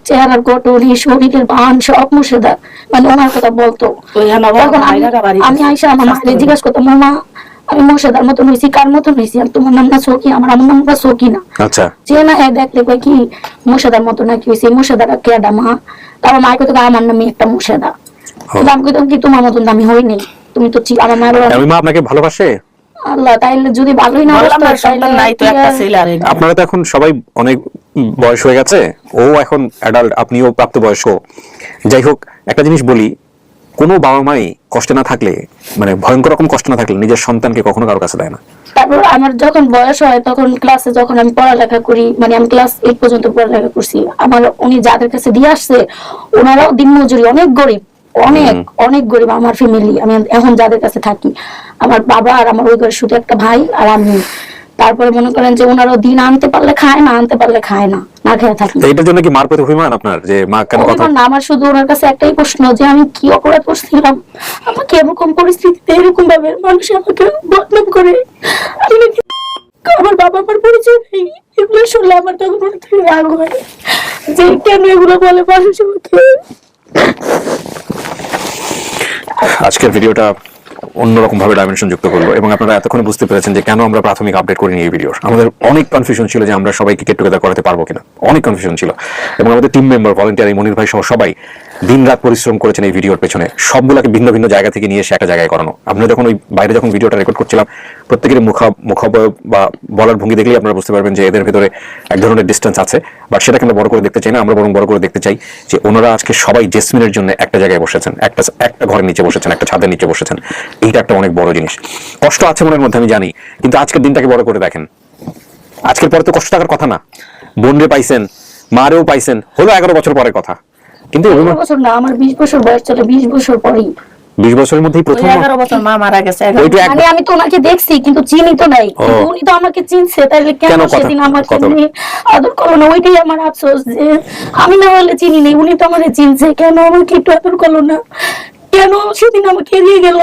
চেহারার গঠন, শরীরের বান সব মুর্শিদার, মানে ওনার কথা বলতো। আমি আইসা আমার মাকে জিজ্ঞাসা করতাম, মা আমি মুর্শিদার মতন হয়েছি, কার মতন হয়েছি? তোমার নাম না সৌকি? আমার নাম না সৌকি না। যে না হ্যাঁ দেখলে কয় কি মুর্শিদার মতন নাকি হয়েছে, মুর্শিদার কেডা মা? তারপর মায়ের কথা আমার নামে একটা মুর্শিদা। আমি কইতাম কি তোমার মতন আমি হইনি, তুমি তো আমার মা আপনাকে ভালোবাসে। আল্লাহ, তাইলে যদি ভালোই না আপনারা তো এখন সবাই অনেক বয়স হয়ে গেছে, ও এখন অ্যাডাল্ট, আপনিও প্রাপ্তবয়স্ক। যাই হোক, একটা জিনিস বলি, কোনো বাবা মাই কষ্টে না থাকলে, মানে ভয়ঙ্কর রকম কষ্ট না থাকলে নিজের সন্তানকে কখনো কারো কাছে দেয় না। তারপর আমার যখন বয়স হয় তখন ক্লাসে যখন আমি পড়ালেখা করি, মানে আমি ক্লাস 8 পর্যন্ত পড়ালেখা করছি, আমার উনি যাদের কাছে দিয়ে আসছে ওনারাও দিনমজুরি, অনেক গরিব, অনেক অনেক গরিব আমার ফ্যামিলি। আমি এখন যাদের কাছে থাকি, আমার বাবা আর আমার ওই ঘরে শুধু একটা ভাই আর আমি। তারপরে মনে করেন যে ওনারও দিন আনতে পারলে খায় না, আনতে পারলে খায় না, না খেয়ে থাকি। এটার জন্য কি মার প্রতি অভিমান আপনার, যে মা কেন কথা না? আমার শুধু ওনার কাছে একটাই প্রশ্ন, যে আমি কি অপরাধ করছিলাম আমাকে এরকম পরিস্থিতিতে এরকম ভাবে মানুষ আমাকে বদনাম করে? আমার বাবা আমার পরিচয় নেই, এগুলো শুনলে আমার তখন মনে থেকে রাগ হয় যে কেন এগুলো বলে মানুষ আমাকে। আজকের ভিডিওটা অন্যরকম ভাবে ডাইমেনশন যুক্ত করবো, এবং আপনারা এতক্ষণ বুঝতে পেরেছেন যে কেন আমরা প্রাথমিক আপডেট করিনি এই ভিডিওর। আমাদের অনেক কনফিউশন ছিল যে আমরা সবাইকে গেট টুগেদার করাতে পারবো কিনা, অনেক কনফিউশন ছিল। এবং আমাদের টিম মেম্বার, ভলান্টিয়ার, মনির ভাই সহ সবাই দিন রাত পরিশ্রম করেছেন এই ভিডিওর পেছনে, সবগুলোকে ভিন্ন ভিন্ন জায়গা থেকে নিয়ে এসে একটা জায়গায় করানো। আপনারা যখন ওই বাইরে যখন ভিডিওটা রেকর্ড করছিলাম, প্রত্যেকের মুখাবয়ব বা বলার ভঙ্গি দেখলেই আপনারা বুঝতে পারবেন যে এদের ভেতরে এক ধরনের ডিস্টেন্স আছে। বাট সেটাকে আমরা বড় করে দেখতে চাই না, আমরা বরং বড় করে দেখতে চাই যে ওনারা আজকে সবাই জেসমিনের জন্য একটা জায়গায় বসেছেন, একটা ঘরের নিচে বসেছেন, একটা ছাদের নিচে বসেছেন। এইটা একটা অনেক বড় জিনিস। কষ্ট আছে মনের মধ্যে আমি জানি, কিন্তু আজকের দিনটাকে বড় করে দেখেন। আজকের পরে তো কষ্ট থাকার কথা না। বোনরে পাইছেন, মারেও পাইছেন, হলো 11 বছর পরের কথা, কিন্তু 11 বছর না, আমার 20 বছর বয়স চলে, 20 বছর পরেই, 20 বছরের মধ্যেই প্রথম 11 বছর মা মারা গেছে। মানে আমি তো ওনাকে দেখছি কিন্তু চিনি তো নাই, উনি তো আমাকে চিনছে, তাইলে কেন সেদিন আমাকে আদর করলো না? ওইটাই আমার আফসোস, যে আমি না হলে চিনি নেই, উনি তো আমাকে চিনছে, কেন আমাকে একটু আদর করলো না? কেন সেদিন আমাকে এড়িয়ে গেল?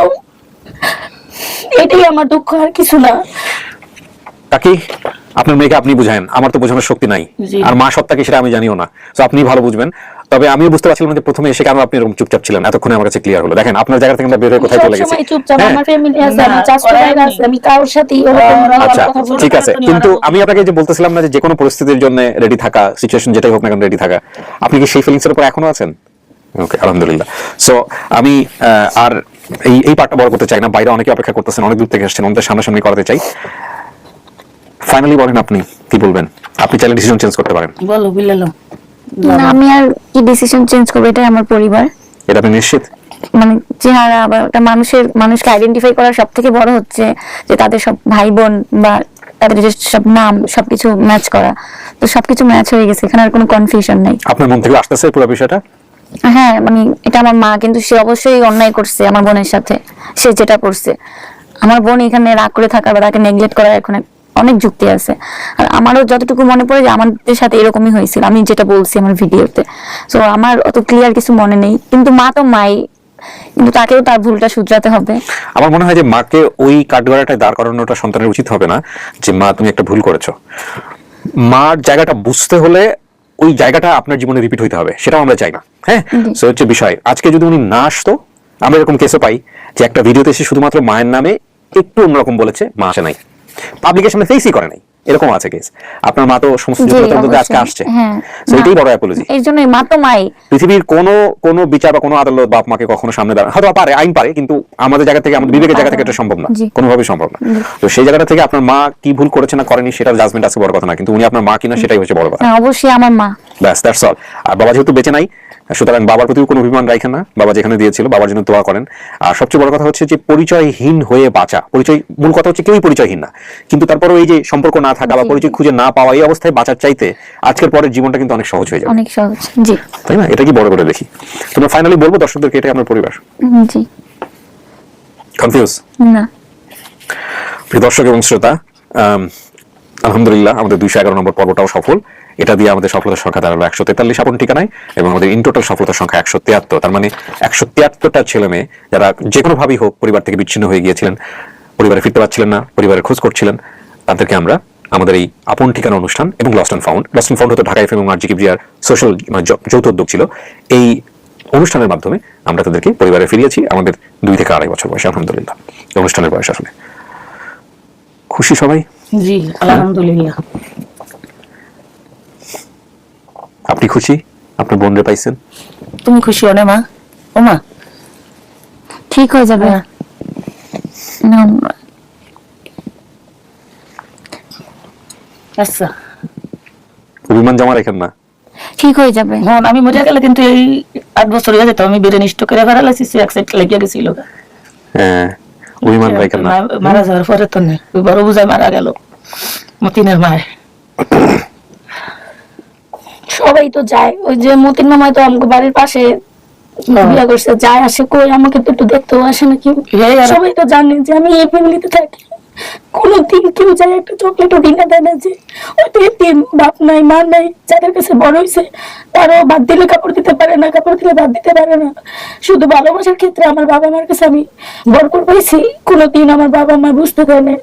এটাই আমার দুঃখ, আর কিছু না। কাকি, আপনার মেয়েকে আপনি বুঝায়েন, আমার তো বোঝানোর শক্তি নাই, আর মা সত্তা কি সেটা আমি জানিও না, তো আপনি ভালো বুঝবেন। তবে আমিও বুঝতে পারছিলাম যে প্রথমে এসে কেন আপনি এরকম চুপচাপ ছিলেন, এতক্ষণে আমার কাছে ক্লিয়ার হলো। দেখেন আপনার জায়গা থেকে আমরা বের হয়ে কোথায় চলে গেছি। আমার ফ্যামিলি আছে, আমার চাচা আছে, আমি কারোর সাথে আচ্ছা ঠিক আছে, কিন্তু আমি আপনাকে যে বলতেছিলাম না যে কোনো পরিস্থিতির জন্য রেডি থাকা, সিচুয়েশন যেটাই হোক না কেন রেডি থাকা, আপনি কি সেই ফিলিংসের উপর এখনো আছেন? ওকে, আলহামদুলিল্লাহ। সো আমি আর এই পার্টটা বড় করতে চাই না, বাইরে অনেকে অপেক্ষা করতেছেন, অনেক দূর থেকে আসছেন, ওদের সামনাসামনি করাতে চাই। ফাইনালি বলেন আপনি কি বলবেন? আপনি চাইলে ডিসিশন চেঞ্জ করতে পারেন। বলো বিল্লাল। না, আমি আর কি ডিসিশন চেঞ্জ করব? এটাই আমার পরিবার। এটা আপনি নিশ্চিত? মানে চেহারা বা একটা মানুষকে আইডেন্টিফাই করা সব থেকে বড় হচ্ছে যে তাদের সব ভাই বোন বা তাদের যে সব নাম সবকিছু ম্যাচ করা। তো সবকিছু ম্যাচ হয়ে গেছে, এখানে আর কোনো কনফিউশন নাই। আপনার মন থেকে আসতেছে পুরো বিষয়টা? হ্যাঁ, মানে এটা আমার মা, কিন্তু সে অবশ্যই অন্যায় করছে আমার বোনের সাথে। সে যেটা করছে, আমার বোন এখানে রাগ করে থাকার বা তাকে নেগলেক্ট করার এখন অনেক যুক্তি আছে। আর আমারও যতটুকু মনে পড়ে যে আমাদের সাথে এরকমই হয়েছিল, আমি যেটা বলছি আমার ভিডিওতে। তো আমার অত ক্লিয়ার কিছু মনে নেই, কিন্তু মা তো মাই, কিন্তু তাকেও তার ভুলটা শুধরাতে হবে। আমার মনে হয় যে মাকে ওই কাঠগড়াটায় দাঁড় করানোটা সন্তানের উচিত হবে না, যে মা তুমি একটা ভুল করেছো। মার জায়গাটা বুঝতে হলে ওই জায়গাটা আপনার জীবনে রিপিট হইতে হবে, সেটাও আমরা চাই না। হ্যাঁ, সো হচ্ছে বিষয়। আজকে যদি উনি না আসতো, আমরা এরকম কেসও পাই যে একটা ভিডিওতে এসে শুধুমাত্র মায়ের নামে একটু অন্যরকম বলেছে, মা আসে নাই, পাবলিকের সামনে ফেসই করে নাই, এরকম আছে কেস। আপনার মা তো সমস্ত জি, তদন্তে আজকে অবশ্যই। আসছে, হ্যাঁ। তো এটাই বড় অ্যাপোলজি। এই জন্যই মা তো মাই। পৃথিবীর কোনো বিচার বা কোনো আদালত বাপ মাকে কখনো সামনে দাঁড়ায়, হয়তো পারে, আইন পারে, কিন্তু আমাদের জায়গা থেকে, আমাদের বিবেকের জায়গা থেকে এটা সম্ভব না, জি। কোনোভাবেই সম্ভব না। তো সেই জায়গাটা থেকে আপনার মা কি ভুল করেছে না করেনি সেটার জাজমেন্ট আছে বড় কথা না, কিন্তু উনি আপনার মা কিনা সেটাই হচ্ছে বড় কথা। হ্যাঁ, অবশ্যই আমার মা। ব্যাস, দ্যাটস অল। আর বাবা যেহেতু বেঁচে নাই, সুতরাং বাবার প্রতিও কোনো অভিমান রাখেন না, বাবা যেখানে দিয়েছিল বাবার জন্য দোয়া করেন। আর সবচেয়ে বড় কথা হচ্ছে যে পরিচয়হীন হয়ে বাঁচা, মূল কথা হচ্ছে কেউই পরিচয়হীন না, কিন্তু তারপরও এই যে সম্পর্ক না থাকা বা পরিচয় খুঁজে না পাওয়া, এই অবস্থায় বাঁচার চাইতে আজকের পরের জীবনটা কিন্তু অনেক সহজ হয়ে যাবে, অনেক সহজ। জি, তাই না? এটা কি বড় করে দেখি। তোমরা ফাইনালি বলবো দর্শকদেরকে এটাই আপনার পরিবার। জি। কনফিউজ না। প্রিয় দর্শক এবং শ্রোতা, আলহামদুলিল্লাহ আমাদের 211 নম্বর পর্বটাও সফল। এটা দিয়ে আমাদের সফলতার সংখ্যা দাঁড়ালো 143 আপন ঠিকানায়, এবং আমাদের ইন টোটাল সফলতার সংখ্যা 173। তার মানে 173টা ছেলে মেয়ে যারা যে কোনো ভাবেই হোক পরিবার থেকে বিচ্ছিন্ন হয়ে গিয়েছিলেন, পরিবারে ফিরতে পারছিলেন না, পরিবারের খোঁজ করছিলেন, তাদেরকে আমরা আমাদের এই আপন ঠিকানা অনুষ্ঠান এবং লস্ট অ্যান্ড ফাউন্ড হতো ঢাকা এফএম এবং আরজি কিবরিয়ার সোশ্যাল যৌথ উদ্যোগ ছিল, এই অনুষ্ঠানের মাধ্যমে আমরা তাদেরকে পরিবারে ফিরিয়েছি আমাদের 2 থেকে 2.5 বছর বয়সে। আলহামদুলিল্লাহ অনুষ্ঠানের বয়স আসলে খুশি সবাই। জি আলহামদুলিল্লাহ। আপনি খুশি আপনার বোনরে পাইছেন? তুমি খুশি হও না মা? ও মা ঠিক হয়ে যাবে। না, আচ্ছা অভিমান জমা রাখেন না, ঠিক হয়ে যাবে। হন আমি মরে গেলে কিন্তু এই 8 বছর হয়ে যেত, আমি বেড়ে নিষ্ঠ করে বেড়ালাইছি, অ্যাক্সিডেন্ট লেগে গেছিল। হ্যাঁ অভিমান রাখেন না। মারা যাওয়ার পরে তো নেই, ওই বড় বুঝায় মারা গেল মতিনের মায়। সবাই তো যায়, ওই যে মতিন মামাই তো আমাকে বাড়ির পাশে বিয়ে করছে, যায় আসে, কই আমাকে তো একটু দেখতেও আসে নাকি। সবাই তো জানে যে আমি এই ফ্যামিলিতে থাকি, কোনোদিন কেউ যায় একটা চকলেটও কিনে দেয় না, যে ওইটা এতিম, বাপ নাই মা নাই, যাদের কাছে বড় হয়েছে তারও ভাত দিলে কাপড় দিতে পারে না, কাপড় দিলে ভাত দিতে পারে না। শুধু ভালোবাসার ক্ষেত্রে আমার বাবা মার কাছে আমি বরকত পাইছি, কোনোদিন আমার বাবা মা বুঝতে দেয় না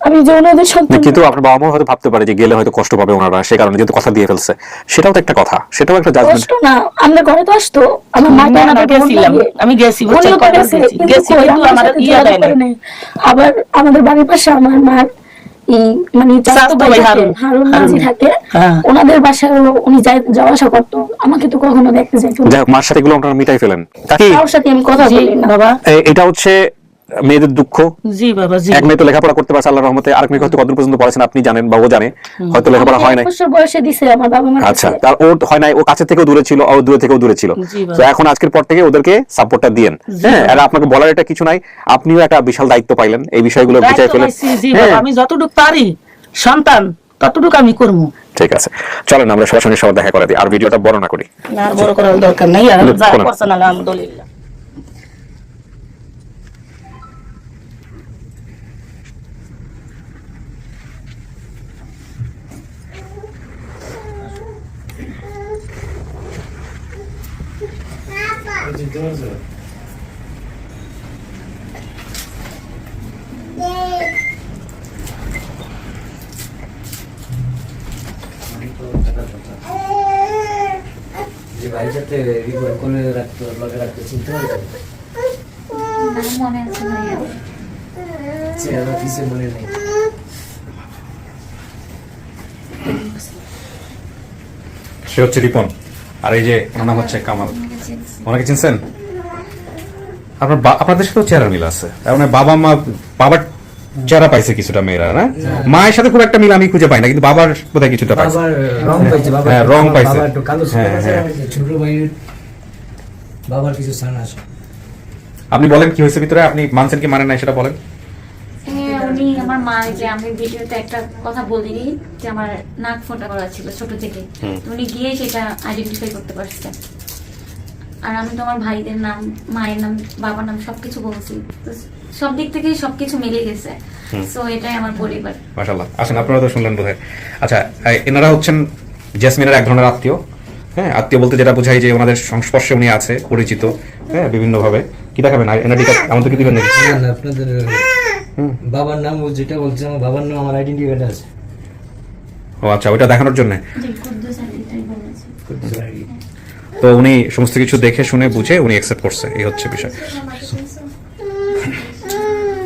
আমি যে ওনাদের সন্তান। কিন্তু আপনার বাবা মা হয়তো ভাবতে পারে যে গেলে হয়তো কষ্ট পাবে ওনারা, সে কারণে যেহেতু কথা দিয়ে ফেলছে, সেটাও তো একটা কথা, সেটাও একটা জাজমেন্ট। কষ্ট না, আমরা ঘরে তো আসতো, আমার মা তো ওনাদের গেছিলাম, আমি গেছি গেছি কিন্তু আমার ইয়া দেয় না। আবার আমাদের বাড়ির পাশে আমার মা মানে হারুন মাঝি থাকে, ওনাদের বাসায় উনি যাওয়া আসা করতো, আমাকে তো কখনো দেখতে যাইতো না। মার সাথে এগুলো আপনারা মিটাই ফেলেন, কারোর সাথে আমি কথা বলি না বাবা। এটা হচ্ছে মেয়েদের দুঃখ। জি বাবা জি। এক মেয়ে তো লেখাপড়া করতে পারছে আল্লাহর রহমতে, আরেক মেয়ে হয়তো কতদূর পর্যন্ত পড়াছেন আপনি জানেন বা ও জানে, হয়তো লেখাপড়া হয় নাই। 1 বছর বয়সে দিছে আমার বাবা মা। আচ্ছা, তার ওর হয় নাই, ও কাছে থেকেও দূরে ছিল, ও দূরে থেকেও দূরে ছিল। তো এখন আজকের পর থেকে ওদেরকে সাপোর্টটা দিয়েন। হ্যাঁ, আর আপনাকে বলার এটা কিছু নাই, আপনিও একটা বিশাল দায়িত্ব পাইলেন, এই বিষয়গুলো বুঝাই ফেলেন। জি বাবা, আমি যতটুকু পারি সন্তান ততটুকু আমি করবো। ঠিক আছে, চলেন আমরা সরাসরি সবার দেখা করে দিই, আর ভিডিওটা বড় না করি। না বড় করার দরকার নাই, আর যা করছেন আলহামদুলিল্লাহ। যে ভাই সাথে রিপোর্ট করে রাখতে লগে রাখতে চিন্তা করে মনে আছে ভাইয়া, চেহারা কিছু মনে নেই। সে হচ্ছে রিপন, আর এই যে ওনার নাম হচ্ছে কামাল। ওনাকে চিনছেন? আপনাদের সাথেও চেহারা মিল আছে, মানে বাবার চেহারা পাইছে কিছুটা মেয়েরা, না মায়ের সাথে খুব একটা মিল আমি খুঁজে পাই না, কিন্তু বাবার বোধহয় কিছুটা পাইছে। হ্যাঁ রং পাইছে। ছোট ভাইয়ের বাবার কিছু সান আছে। আপনি বলেন কি হয়েছে ভিতরে, আপনি মানছেন কি মানেন নাই সেটা বলেন। উনি আমার মা, যে আমি ভিডিওতে একটা কথা বলিনি যে আমার নাক ফোঁটা করা ছিল ছোট থেকে, উনি গিয়ে সেটা আইডেন্টিফাই করতে পারছে। আর আমি তো আমার ভাইদের নাম, মায়ের নাম, বাবার নাম সবকিছু বলছি, তো সব দিক থেকে সবকিছু মিলে গেছে। সো এটাই আমার পরিবার। মাশাআল্লাহ। আসেন, আপনারা তো শুনলেন বোধহয়। আচ্ছা, এনারা হচ্ছেন জেসমিনের এক ধরনের আত্মীয়। হ্যাঁ, আত্মীয় বলতে যেটা বোঝায় যে ওনাদের সংস্পর্শে উনি আছে, পরিচিত। হ্যাঁ, বিভিন্ন ভাবে। কি দেখাবেন এনআইডি কার্ড আমাদের কি দিবেন নাকি? না, আপনাদের বাবার নাম যেটা বলছে, আমার বাবার নাম আমার আইডেন্টি কার্ডে আছে। ও আচ্ছা, ওইটা দেখানোর জন্য। তো উনি সমস্ত কিছু দেখে শুনে বুঝে উনি অ্যাকসেপ্ট করছে, এই হচ্ছে বিষয়।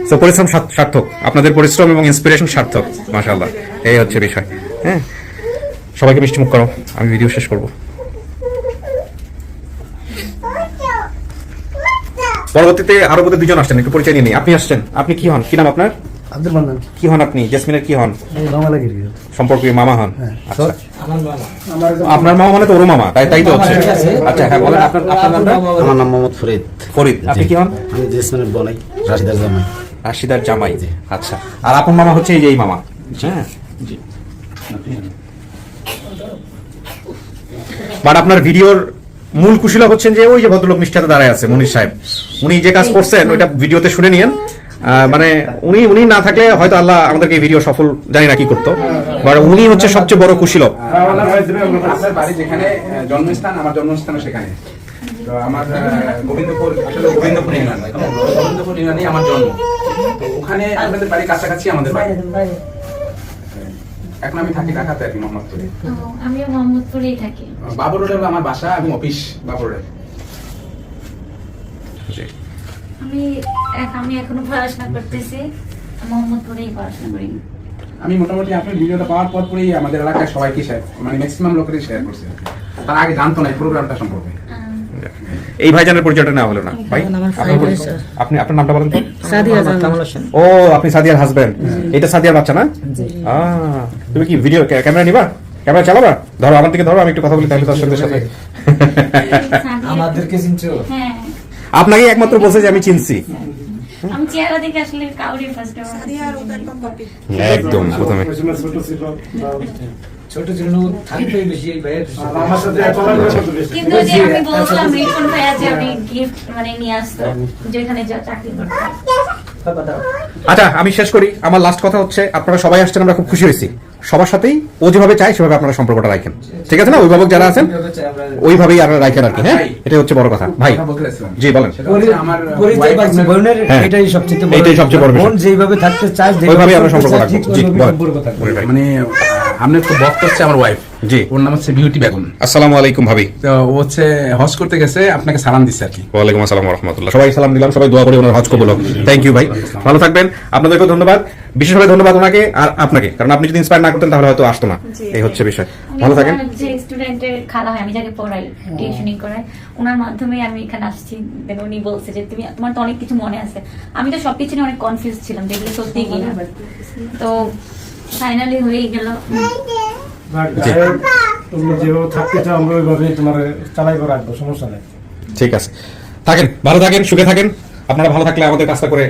তো পরিশ্রম সার্থক, আপনাদের পরিশ্রম এবং ইন্সপিরেশন সার্থক। মাশাআল্লাহ। এই হচ্ছে বিষয়। হ্যাঁ, সবাইকে মিষ্টি মুখ করো, আমি ভিডিও শেষ করব। পরবর্তীতে আরো বোধহয় দুজন আসছেন, একটু পরিচয় নিয়ে নিই। আপনি আসছেন, আপনি কি হন, কি নাম আপনার? আব্দুল মান্নান। কি হন আপনি? জেসমিনের কি হন? মামা লাগির সম্পর্কে মামা হন। আচ্ছা, আমার মামা। আপনার মামা মানে তো ওরও মামা, তাই তো হচ্ছে। আচ্ছা হ্যাঁ, বলেন আপনার নামটা। আমার নাম মোহাম্মদ ফরিদ। ফরিদ, আপনি কি হন? আমি জেসমিনের বনাই, রাশিদার জামাই। রাশিদার জামাই। আচ্ছা, আর আপন মামা হচ্ছে এই যে এই মামা। হ্যাঁ, বাট আপনার ভিডিওর মূল কুশীলক হচ্ছেন যে ওই যে ভদ্রলোক মিষ্টি হাতে দাঁড়ায় আছে, মনির সাহেব। উনি যে কাজ করছেন ওইটা ভিডিওতে শুনে নিয়েন। মানে উনি না থাকলে হয়তো আল্লাহ আমাদেরকে এই ভিডিও সফল জানি না কি করতো, বাট উনি হচ্ছে সবচেয়ে বড় কুশীলক। আপনার বাড়ি যেখানে জন্মস্থান, আমার জন্মস্থান সেখানে। তো আমার গোবিন্দপুর, আসলে গোবিন্দপুর ইউনিয়ন, গোবিন্দপুর ইউনিয়নে আমার জন্ম। তো ওখানে আপনাদের বাড়ি কাছাকাছি আমাদের বাড়ি। এখন আমি থাকি ঢাকাতে আর কি, মোহাম্মদপুরে। আমিও মোহাম্মদপুরেই থাকি। বাবর রোডে হলো আমার বাসা এবং অফিস, বাবর রোডে। আমি এখনো পড়াশোনা করতেছি, মোহাম্মদপুরেই পড়াশোনা করি। আমি মোটামুটি আপনার ভিডিওটা পাওয়ার পর পরেই আমাদের এলাকায় সবাইকে শেয়ার, মানে ম্যাক্সিমাম লোকেরই শেয়ার করছে। তার আগে জানতো না এই প্রোগ্রামটা সম্পর্কে। এই ভাইজানের পরিচয়টা নেওয়া হলো না ভাই। আপনি আপনার নামটা বলেন তো? ও, আপনি সাদিয়ার হাজবেন্ড। এটা সাদিয়ার বাচ্চা না? তুমি কি ভিডিও ক্যামেরা নিবা? ক্যামেরা চালাবা? ধরো, আমার দিকে ধরো, আমি একটু কথা বলি তাহলে তার সাথে। আমাদেরকে চিনছো? হ্যাঁ, আপনাকে একমাত্র বলছে যে আমি চিনছি। আমি চেহারা দেখে আসলে কাউরি ফার্স্ট একদম প্রথমে ছোট ছিল, থাকবে বেশি এই ভাইয়ের। কিন্তু যে আমি বলছিলাম রিপন ভাইয়া যে আমি গিফট মানে নিয়ে আসতো যেখানে চাকরি করতাম। আচ্ছা, আমি শেষ করি। আমার লাস্ট কথা হচ্ছে, আপনারা সবাই আসছেন, আমরা খুব খুশি হয়েছি। সবার সাথেই ও যেভাবে চাই সেভাবে আপনারা সম্পর্কটা রাখেন, ঠিক আছে না? অভিভাবক যারা আছেন ওইভাবেই আপনারা রাখেন আর কি। হ্যাঁ, এটাই হচ্ছে বড় কথা। ভাই জি বলেন। এটাই সবচেয়ে বড় বোন যেভাবে থাকতে চায় ওইভাবেই আমরা সম্পর্ক রাখবো। জি বলেন। মানে আপনার তো বক্ত হচ্ছে আমার ওয়াইফ। জি, ওর নাম হচ্ছে বিউটি বেগম। আসসালামু আলাইকুম ভাবি। তো ও হচ্ছে হজ করতে গেছে, আপনাকে সালাম দিচ্ছে আর কি। ওয়ালাইকুম আসসালাম ওয়া রাহমাতুল্লাহ। সবাই সালাম দিলাম, সবাই দোয়া করি ওনার হজ কবুল হোক। থ্যাংক ইউ ভাই, ভালো থাকবেন। আপনাদেরকেও ধন্যবাদ, বিশেষভাবে ধন্যবাদ ওনাকে আর আপনাকে, কারণ আপনি যদি ইন্সপায়ার না করতেন তাহলে হয়তো আসতো না। এই হচ্ছে বিষয়। ভালো থাকেন। যে স্টুডেন্টের খালা হয়, আমি যাকে পড়াই, টিউশনিং করাই, ওনার মাধ্যমে আমি এখানে আসছি। দেন উনি বলছে যে তোমার তো অনেক কিছু মনে আছে। আমি তো সবকিছু নিয়ে অনেক কনফিউজ ছিলাম, যেগুলো সত্যি কিনা। তো ফাইনালি হয়ে গেল। তুমি যেভাবে থাকতে চাও আমরা ওইভাবে তোমার চালাইবো, রাখবো, সমস্যা নেই। ঠিক আছে, থাকেন, ভালো থাকেন, সুখে থাকেন। আপনারা ভালো থাকলে আমাদের কাজটা করে